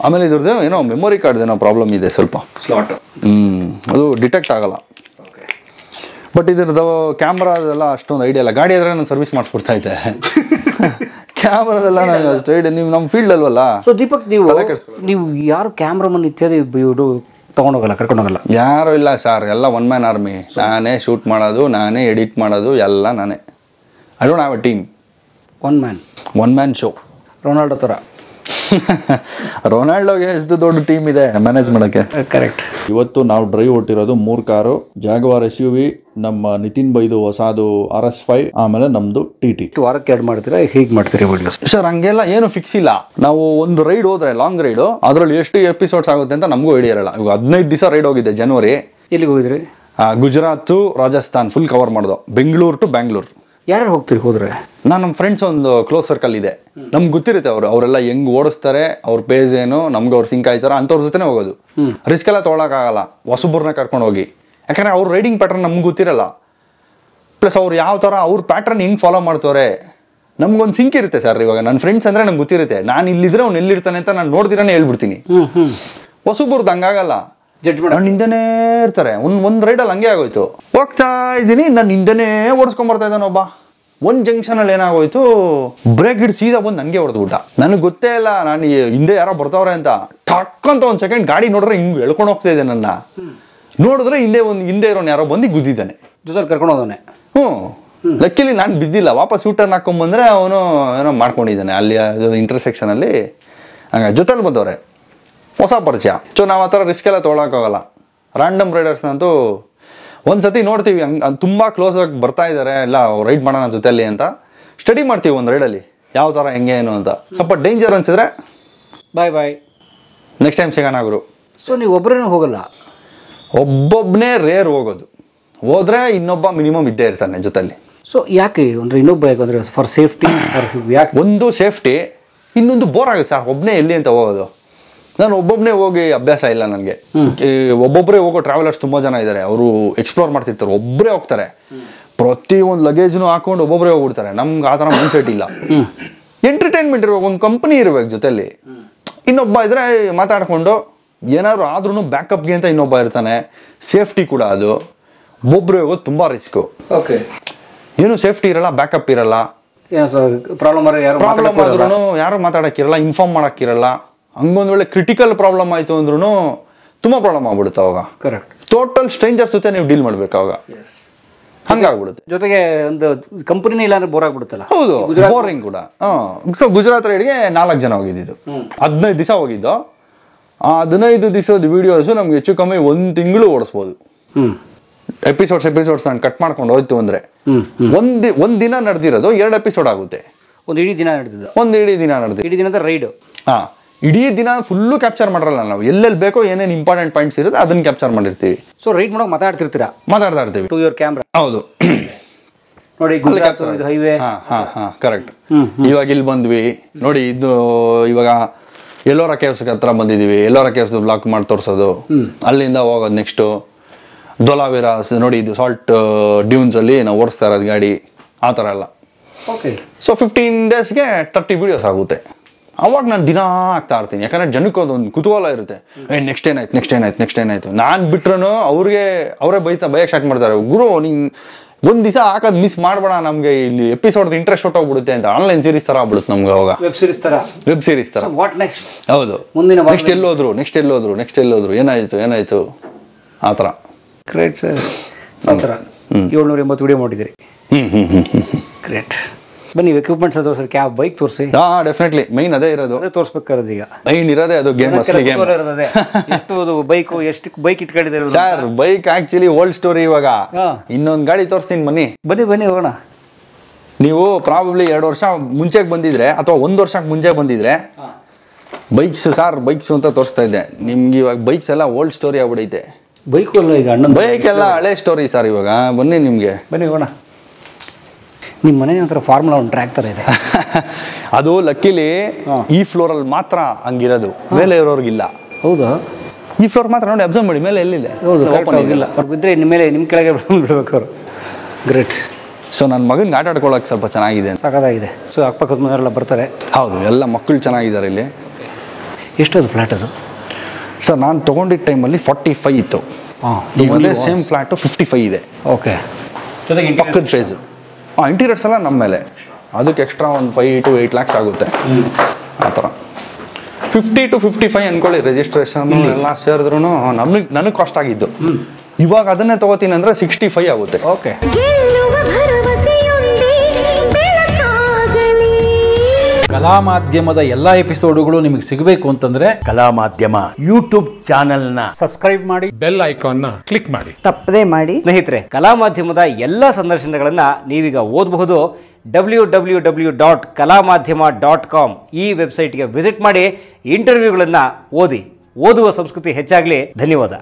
ಆಮೇಲೆ ಇದ್ರದ್ದು ಏನೋ ಮೆಮೊರಿ ಕಾರ್ಡ್ ಏನೋ ಪ್ರಾಬ್ಲಮ್ ಇದೆ ಸ್ವಲ್ಪ, ಸ್ಲಾಟ್. ಅದು ಡಿಟೆಕ್ಟ್ ಆಗಲ್ಲ. ಬಟ್ ಇದ್ರದ್ದು ಕ್ಯಾಮ್ರಾದೆಲ್ಲ ಅಷ್ಟೊಂದು ಐಡಿಯಾ ಇಲ್ಲ. ಗಾಡಿ ಆದ್ರೆ ನಾನು ಸರ್ವಿಸ್ ಮಾಡಿಸ್ಬಿಡ್ತಾ ಇದ್ದೆ. ಕ್ಯಾಮ್ರಾದೆಲ್ಲ ನಾನು ಅಷ್ಟು ಐಡಿಯಾ. ನೀವು ನಮ್ಮ ಫೀಲ್ಡ್ ಅಲ್ವಲ್ಲ. ಸೊ ದೀಪಕ್, ನೀವು ಯಾರು ಕ್ಯಾಮ್ರಾಮನ್ ಇತ್ಯಾದಿ ತಗೊಂಡೋಗಲ್ಲ, ಕರ್ಕೊಂಡೋಗಲ್ಲ? ಯಾರು ಇಲ್ಲ ಸರ್, ಎಲ್ಲ 1 man ಆರ್ಮಿ. ನಾನೇ ಶೂಟ್ ಮಾಡೋದು, ನಾನೇ ಎಡಿಟ್ ಮಾಡೋದು, ಎಲ್ಲ ನಾನೇ. I don't have a team. 1 man show. Ronaldo ಥರ. ರೊನಾಲ್ಡೋಗೆ ಎಷ್ಟು ದೊಡ್ಡ ಟೀಮ್ ಇದೆ ಮ್ಯಾನೇಜ್ ಮಾಡೋಕ್ಕೆ. ಕರೆಕ್ಟ್. ಇವತ್ತು ನಾವು ಡ್ರೈವ್ ಹೊಟ್ಟಿರೋದು 3 ಕಾರು. ಜಾಗ್ವಾರ್ SUV, ನಮ್ಮ ನಿತಿನ್ ಬೈದು ಹೊಸದು RS5, ಆಮೇಲೆ ನಮ್ದು TT. ವಾರಕ್ಕೆ 2 ಮಾಡ್ತೀರಾ, ಹೀಗೆ ಮಾಡ್ತೀರಿ ವಿಡಿಯೋಸ್? ಸರ್ ಹಂಗೆಲ್ಲ ಏನು ಫಿಕ್ಸ್ ಇಲ್ಲ. ನಾವು ಒಂದು ರೈಡ್ ಹೋದ್ರೆ, ಲಾಂಗ್ ರೈಡು, ಅದರಲ್ಲಿ ಎಷ್ಟು ಎಪಿಸೋಡ್ಸ್ ಆಗುತ್ತೆ ಅಂತ ನಮಗೂ ಐಡಿಯಾ ಇರಲ್ಲ. ಇವಾಗ 15 ದಿವಸ ರೈಡ್ ಹೋಗಿದ್ದೆ ಜನವರಿ. ಎಲ್ಲಿಗೆ ಹೋಗಿದ್ರಿ? ಗುಜರಾತು, ರಾಜಸ್ಥಾನ್ ಫುಲ್ ಕವರ್ ಮಾಡ್ದೋ, ಬೆಂಗಳೂರು ಟು ಬ್ಯಾಂಗ್ಳೂರ್. ಯಾರ್ಯಾರು ಹೋಗ್ತೀರಿ ಹೋದ್ರೆ? ನಮ್ಮ ಫ್ರೆಂಡ್ಸ್ ಒಂದು ಕ್ಲೋಸ್ ಸರ್ಕಲ್ ಇದೆ, ನಮ್ಗೆ ಗೊತ್ತಿರುತ್ತೆ ಅವರೆಲ್ಲ ಹೆಂಗ್ ಓಡಿಸ್ತಾರೆ, ಅವ್ರ ಪೇಜ್ ಏನು, ನಮ್ಗೆ ಅವ್ರು ಸಿಂಕ್ ಆಯ್ತಾರ ಅಂಥವ್ರ ಜೊತೆ ಹೋಗೋದು. ರಿಸ್ಕ್ ಎಲ್ಲ ತೊಗೊಳಕ್ಕಾಗಲ್ಲ, ಹೊಸಬ್ರನ್ನ ಕರ್ಕೊಂಡು ಹೋಗಿ. ಯಾಕಂದ್ರೆ ಅವ್ರ ರೈಡಿಂಗ್ ಪ್ಯಾಟರ್ನ್ ನಮ್ಗೆ ಗೊತ್ತಿರಲ್ಲ. ಪ್ಲಸ್ ಅವ್ರು ಯಾವ ಥರ ಅವ್ರ ಪ್ಯಾಟರ್ನ್ ಹೆಂಗೆ ಫಾಲೋ ಮಾಡ್ತವ್ರೆ ನಮ್ಗೊಂದು ಸಿಂಕ್ ಇರುತ್ತೆ ಸರ್. ಇವಾಗ ನನ್ನ ಫ್ರೆಂಡ್ಸ್ ಅಂದರೆ ನಮ್ಗೆ ಗೊತ್ತಿರುತ್ತೆ, ನಾನು ಇಲ್ಲಿದ್ರೆ ಅವ್ನು ಎಲ್ಲಿರ್ತಾನೆ ಅಂತ ನಾನು ನೋಡ್ದಿರಾನೆ ಹೇಳ್ಬಿಡ್ತೀನಿ. ಹೊಸಬ್ರದ್ದು ಹಂಗಾಗಲ್ಲ, ನಾನು ಹಿಂದೆನೇ ಇರ್ತಾರೆ. ಒಂದು ರೈಡಲ್ಲಿ ಹಂಗೆ ಆಗೋಯ್ತು. ಹೋಗ್ತಾ ಇದ್ದೀನಿ, ನಾನು ಹಿಂದೆನೇ ಓಡಿಸ್ಕೊಂಬರ್ತಾ ಇದ್ದಾನೆ ಒಬ್ಬ. ಒಂದು ಜಂಕ್ಷನಲ್ಲಿ ಏನಾಗೋಯ್ತು, ಬ್ರೇಕ್ ಹಿಡ್ ಸೀದಾ ಬಂದು ನನಗೆ ಹೊಡೆದ್ಬಿಟ್ಟ. ನನಗೆ ಗೊತ್ತೇ ಇಲ್ಲ ನಾನು ಹಿಂದೆ ಯಾರೋ ಬರ್ತಾವ್ರೆ ಅಂತ. ಟಕ್ ಅಂತ 1 ಸೆಕೆಂಡ್ ಗಾಡಿ ನೋಡಿದ್ರೆ ಹಿಂಗೆ ಎಳ್ಕೊಂಡು ಹೋಗ್ತಾ ಇದೆ ನನ್ನ. ನೋಡಿದ್ರೆ ಹಿಂದೆ ಇರೋನು ಯಾರೋ ಬಂದು ಗುದ್ದಿದ್ದಾನೆ. ಜೊತೆಲಿ ಕರ್ಕೊಂಡು ಹೋದವನೆ. ಲಕ್ಕಿಲಿ ನಾನು ಬಿದ್ದಿಲ್ಲ. ವಾಪಸ್ ಯೂಟರ್ನ್ ಹಾಕೊಂಡ್ಬಂದ್ರೆ ಅವನು ಏನೋ ಮಾಡ್ಕೊಂಡಿದ್ದಾನೆ ಅಲ್ಲಿ ಇಂಟರ್ಸೆಕ್ಷನಲ್ಲಿ. ಹಂಗೆ ಜೊತೆಲಿ ಬಂದವ್ರೆ, ಹೊಸ ಪರಿಚಯ. ಸೊ ನಾವು ಆ ಥರ ರಿಸ್ಕ್ ಎಲ್ಲ ತೊಗೊಳಕ್ಕಾಗಲ್ಲ. ರ್ಯಾಂಡಮ್ ರೈಡರ್ಸ್ನಂತೂ ಒಂದ್ಸತಿ ನೋಡ್ತೀವಿ, ಹಂಗೆ ತುಂಬ ಕ್ಲೋಸ್ ಆಗಿ ಬರ್ತಾ ಇದ್ದಾರೆ, ಎಲ್ಲ ರೈಡ್ ಮಾಡೋಣ ಜೊತೆಯಲ್ಲಿ ಅಂತ ಸ್ಟಡಿ ಮಾಡ್ತೀವಿ ಒಂದು ರೈಡಲ್ಲಿ, ಯಾವ ಥರ ಹೆಂಗೆ ಏನು ಅಂತ. ಸ್ವಲ್ಪ ಡೇಂಜರ್ ಅನ್ಸಿದ್ರೆ ಬಾಯ್ ನೆಕ್ಸ್ಟ್ ಟೈಮ್ ಸಿಗೋಣ ಗುರು. ಸೊ ನೀವು ಒಬ್ಬರೇನೂ ಹೋಗಲ್ಲ? ಒಬ್ಬೊಬ್ಬನೇ ರೇರ್ ಹೋಗೋದು. ಹೋದ್ರೆ ಇನ್ನೊಬ್ಬ ಮಿನಿಮಮ್ ಇದ್ದೇ ಇರ್ತಾನೆ ಜೊತೆಲಿ. ಸೊ ಯಾಕೆ ಅಂದರೆ ಇನ್ನೊಬ್ಬ ಯಾಕಂದರೆ ಫಾರ್ ಸೇಫ್ಟಿ? ಯಾಕೆ? ಒಂದು ಸೇಫ್ಟಿ, ಇನ್ನೊಂದು ಬೋರ್ ಆಗುತ್ತೆ ಸರ್ ಒಬ್ಬನೇ ಎಲ್ಲಿ ಅಂತ ಹೋಗೋದು. ನಾನು ಒಬ್ಬೊಬ್ಬನೇ ಹೋಗಿ ಅಭ್ಯಾಸ ಇಲ್ಲ ನನಗೆ. ಒಬ್ಬೊಬ್ಬರೇ ಹೋಗೋ ಟ್ರಾವೆಲರ್ಸ್ ತುಂಬ ಜನ ಇದ್ದಾರೆ, ಅವರು ಎಕ್ಸ್ಪ್ಲೋರ್ ಮಾಡ್ತಿರ್ತಾರೆ, ಒಬ್ಬರೇ ಹೋಗ್ತಾರೆ, ಪ್ರತಿಯೊಂದು ಲಗೇಜ್ನು ಹಾಕೊಂಡು ಒಬ್ಬೊಬ್ಬರೇ ಹೋಗ್ಬಿಡ್ತಾರೆ. ನಮ್ಗೆ ಆ ಥರ ಮೈಂಡ್ ಸೆಟ್ ಇಲ್ಲ. ಎಂಟರ್ಟೈನ್ಮೆಂಟ್ ಇರ್ಬೇಕು, ಒಂದು ಕಂಪ್ನಿ ಇರ್ಬೇಕು ಜೊತೆಲಿ. ಇನ್ನೊಬ್ಬ ಇದ್ರೆ ಮಾತಾಡಿಕೊಂಡು ಏನಾದ್ರು ಆದ್ರೂ ಬ್ಯಾಕಪ್ಗೆ ಅಂತ ಇನ್ನೊಬ್ಬ ಇರ್ತಾನೆ. ಸೇಫ್ಟಿ ಕೂಡ ಅದು. ಒಬ್ಬೊಬ್ಬರೇ ಹೋಗೋದು ತುಂಬ ರಿಸ್ಕು. ಓಕೆ, ಏನು ಸೇಫ್ಟಿ ಇರಲ್ಲ, ಬ್ಯಾಕಪ್ ಇರಲ್ಲ. ಪ್ರಾಬ್ಲಮ್ ಆದ್ರೂ ಯಾರು ಮಾತಾಡಕ್ಕಿರಲ್ಲ, ಇನ್ಫಾರ್ಮ್ ಮಾಡಕ್ಕಿರಲ್ಲ. ಹಂಗೊಂದು ವೇಳೆ ಕ್ರಿಟಿಕಲ್ ಪ್ರಾಬ್ಲಮ್ ಆಯಿತು ಅಂದ್ರೂ ತುಂಬ ಪ್ರಾಬ್ಲಮ್ ಆಗ್ಬಿಡುತ್ತೆ ಅವಾಗ. ಕರೆಕ್ಟ್. ಟೋಟಲ್ ಸ್ಟ್ರೇಂಜರ್ಸ್ ಜೊತೆ ನೀವು ಡೀಲ್ ಮಾಡ್ಬೇಕು ಅವಾಗ, ಹಂಗಾಗ್ಬಿಡುತ್ತೆ. ಜೊತೆಗೆ ಒಂದು ಕಂಪನಿನೇ ಇಲ್ಲ ಅಂದ್ರೆ ಬೋರ್ ಆಗ್ಬಿಡುತ್ತಲ್ಲ. ಹೌದು, ಬೋರಿಂಗ್ ಕೂಡ. ಸೊ ಗುಜರಾತ್ ರೈಡ್ಗೆ 4 ಜನ ಹೋಗಿದ್ದು, 15 ದಿವಸ ಹೋಗಿದ್ದು. ಆ 15 ದಿವಸದ ವಿಡಿಯೋಸು ನಮ್ಗೆ ಹೆಚ್ಚು ಕಮ್ಮಿ 1 ತಿಂಗಳು ಓಡಿಸ್ಬೋದು. ಎಪಿಸೋಡ್ಸ್ ನಾನು ಕಟ್ ಮಾಡ್ಕೊಂಡು ಹೋಯ್ತು ಅಂದ್ರೆ ಒಂದ್ ದಿನ ನಡೆದಿರೋದು 2 ಎಪಿಸೋಡ್ ಆಗುತ್ತೆ. ಒಂದು ಇಡೀ ದಿನ ನಡೆದಿದ್ದು, ಇಡೀ ದಿನ ನಡೆದಿದ್ದು. ಇಡೀ ದಿನದ ರೈಡ್. ಇಡೀ ದಿನ ಫುಲ್ಲು ಕ್ಯಾಪ್ಚರ್ ಮಾಡಲ್ಲ ನಾವು, ಎಲ್ಲೆಲ್ಲಿ ಬೇಕೋ ಏನೇನು ಇಂಪಾರ್ಟೆಂಟ್ ಪಾಯಿಂಟ್ಸ್ ಇರುತ್ತೆ ಅದನ್ನ ಕ್ಯಾಪ್ಚರ್ ಮಾಡಿರ್ತೀವಿ. ಸೊ ರೈಡ್ ಮಾಡೋಕೆ ಮಾತಾಡ್ತಾ ಇರ್ತೀವಿ ಟು ಯುವರ್ ಕ್ಯಾಮ್ರಾ. ಹೌದು, ನೋಡಿ ಗುಜರಾತ್ ಹೈವೇ. ಕರೆಕ್ಟ್. ಇವಾಗ ಇಲ್ಲಿ ಬಂದ್ವಿ ನೋಡಿ, ಇದು ಇವಾಗ ಎಲ್ಲೋರ ಕೇವ್ಸ್ ಹತ್ರ ಬಂದಿದೀವಿ. ಎಲ್ಲೋರ ಕೇವ್ಸ್ ಬ್ಲಾಕ್ ಮಾಡಿ ತೋರಿಸೋದು, ಅಲ್ಲಿಂದ ಹೋಗೋದು ನೆಕ್ಸ್ಟ್ ಧೋಲಾವೀರ ನೋಡಿ, ಇದು ಸಾಲ್ಟ್ ಡ್ಯೂನ್ಸ್ ಅಲ್ಲಿ ನಾವು ಓಡಿಸ್ತಾ ಇರೋದು ಗಾಡಿ, ಆ ಥರ ಎಲ್ಲ. ಸೊ 15 ಡೇಸ್ಗೆ 30 ವಿಡಿಯೋಸ್ ಆಗುತ್ತೆ. ಅವಾಗ ನಾನು ದಿನ ಆಗ್ತಾ ಇರ್ತೀನಿ, ಯಾಕಂದ್ರೆ ಜನಕ್ಕೆ ಅದೊಂದು ಕುತೂಹಲ ಇರುತ್ತೆ. ನೆಕ್ಸ್ಟ್ ಏನಾಯ್ತು ನಾನು ಬಿಟ್ರೂ ಅವರೇ ಬೈಯಕ್ಕೆ ಸ್ಟಾರ್ಟ್ ಮಾಡ್ತಾರೆ. ಗುರು ನೀನು ಒಂದ್ ದಿವಸ ಹಾಕೋದು ಮಿಸ್ ಮಾಡಬೇಡ, ನಮಗೆ ಇಲ್ಲಿ ಎಪಿಸೋಡ್ ಇಂಟ್ರೆಸ್ಟ್ ಹೊಟ್ಟೋಗ್ಬಿಡುತ್ತೆ ಅಂತ. ಆನ್ಲೈನ್ ಸೀರೀಸ್ ತರ ಆಗ್ಬಿಡುತ್ತೆ ನಮ್ಗೆ ಅವಾಗ, ವೆಬ್ ಸೀರೀಸ್ ತರ. ಹೌದು, ನೆಕ್ಸ್ಟ್ ಎಲ್ಲೋದ್ರು ಏನಾಯ್ತು ಆ ಥರ. Great sir. 780 ವಿಡಿಯೋ ಮಾಡಿದಿರಿ. ಗ್ರೇಟ್. ಬನ್ನಿ ಎಕ್ವಿಪ್ಮೆಂಟ್ಸ್ ತೋರಿಸಿ, ಕ್ಯಾಬ್ ಬೈಕ್ ತೋರಿಸಿ. ಡೆಫಿನೆಟ್ಲಿ ಮೈನ್ ಅದೇ ಇರೋದು, ತೋರಿಸ್ಬೇಕಾರೋದು. ಈಗ ಮೈನ್ ಇರೋದೇ ಅದು ಗೇಮ್. ಎಷ್ಟು ಬೈಕ್, ಎಷ್ಟು ಬೈಕ್ ಇಟ್ಕೊಂಡಿದ್ದಾರೆ sir? Bike actually old story. ಇವಾಗ ಇನ್ನೊಂದು ಗಾಡಿ ತೋರಿಸ್ತೀನಿ, ಬನ್ನಿ ಹೋಗೋಣ. ನೀವು ಪ್ರಾಬಬ್ಲಿ 2 ವರ್ಷ ಮುಂಚೆಗೆ ಬಂದಿದ್ರೆ ಅಥವಾ 1 ವರ್ಷಕ್ಕೆ ಮುಂಚೆ ಬಂದಿದ್ರೆ ಬೈಕ್ಸ್ ಅಂತ ತೋರಿಸ್ತಾ ಇದ್ದೆ ನಿಮ್ಗೆ. ಇವಾಗ ಬೈಕ್ಸ್ ಎಲ್ಲ ಓಲ್ಡ್ ಸ್ಟೋರಿ ಆಗ್ಬಿಡೈತೆ. ಬೈಕ್ ಎಲ್ಲ ಹಳೆ ಸ್ಟೋರಿ ಸರ್. ಇವಾಗ ಬನ್ನಿ ಹೋಗೋಣ. ನಿಮ್ಮ ಮನೆ ಹತ್ರ ಫಾರ್ಮುಲಾ 1 ಟ್ರ್ಯಾಕ್ ತರ ಇದೆ. ಅದು ಲಕ್ಕಿಲಿ ಈ ಫ್ಲೋರ್ ಅಲ್ಲಿ ಮಾತ್ರ ಹಂಗಿರೋದು, ಮೇಲೆ ಇರೋರ್ಗಿಲ್ಲ. ಹೌದಾ? ಈ ಫ್ಲೋರ್ ಮಾತ್ರ ನೋಡಿ, ಅಬ್ಸರ್ವ್ ಮಾಡಿ, ಮೇಲೆ ಎಲ್ಲಿದೆ. ಬಿದ್ದರೆ ನಿಮ್ಮ ಮೇಲೆ ನಿಮ್ಮ ಕೆಳಗೆ ಬಿಡ್ಬೇಕು ಅವರು. ಗ್ರೇಟ್. ಸೊ ನನ್ನ ಮಗನಿಗೆ ಆಟ ಆಡ್ಕೊಳ್ಳೋಕೆ ಸ್ವಲ್ಪ ಚೆನ್ನಾಗಿದೆ, ಸಾಕಾಗಿದೆ. ಸೊ ಅಕ್ಕಪಕ್ಕದ ಮನೆಯವರೆಲ್ಲ ಬರ್ತಾರೆ. ಹೌದು, ಎಲ್ಲ ಮಕ್ಕಳು ಚೆನ್ನಾಗಿದ್ದಾರೆ ಇಲ್ಲಿ. ಎಷ್ಟದು ಫ್ಲ್ಯಾಟ್ ಅದು? ಸರ್ ನಾನು ತೊಗೊಂಡಿದ್ದ ಟೈಮಲ್ಲಿ 45 ಇತ್ತು. ಅದೇ ಸೇಮ್ ಫ್ಲ್ಯಾಟು 55 ಇದೆ. ಓಕೆ. ಪಕ್ಕದ ಫೇಸು. ಇಂಟೀರಿಯರ್ಸ್ ಎಲ್ಲ ನಮ್ಮ ಮೇಲೆ, ಅದಕ್ಕೆ ಎಕ್ಸ್ಟ್ರಾ ಒಂದು 5 to 8 lakhs ಆಗುತ್ತೆ ಆ ಥರ. 50 to 55 ಅನ್ಕೊಳ್ಳಿ, ರಿಜಿಸ್ಟ್ರೇಷನ್ ಎಲ್ಲ ಸೇರಿದ್ರು ನನಗೆ ಕಾಸ್ಟ್ ಆಗಿದ್ದು. ಇವಾಗ ಅದನ್ನೇ ತಗೋತೀನಿ ಅಂದರೆ 65 ಆಗುತ್ತೆ. ಓಕೆ. ಕಲಾ ಮಾಧ್ಯಮದ ಎಲ್ಲಾ ಎಪಿಸೋಡುಗಳು ನಿಮಗೆ ಸಿಗಬೇಕು ಅಂತಂದ್ರೆ ಕಲಾ ಮಾಧ್ಯಮ ಯೂಟ್ಯೂಬ್ ಚಾನೆಲ್ನ ಸಬ್ಸ್ಕ್ರೈಬ್ ಮಾಡಿ, ಬೆಲ್ ಐಕಾನ್ ನ ಕ್ಲಿಕ್ ಮಾಡಿ, ತಪ್ಪದೇ ಮಾಡಿ. ಸ್ನೇಹಿತರೆ, ಕಲಾ ಮಾಧ್ಯಮದ ಎಲ್ಲ ಸಂದರ್ಶನಗಳನ್ನ ನೀವೀಗ ಓದಬಹುದು. www.kalamadhyama.com ಈ ವೆಬ್ಸೈಟ್ಗೆ ವಿಸಿಟ್ ಮಾಡಿ ಇಂಟರ್ವ್ಯೂಗಳನ್ನು ಓದಿ. ಓದುವ ಸಂಸ್ಕೃತಿ ಹೆಚ್ಚಾಗಲಿ. ಧನ್ಯವಾದ.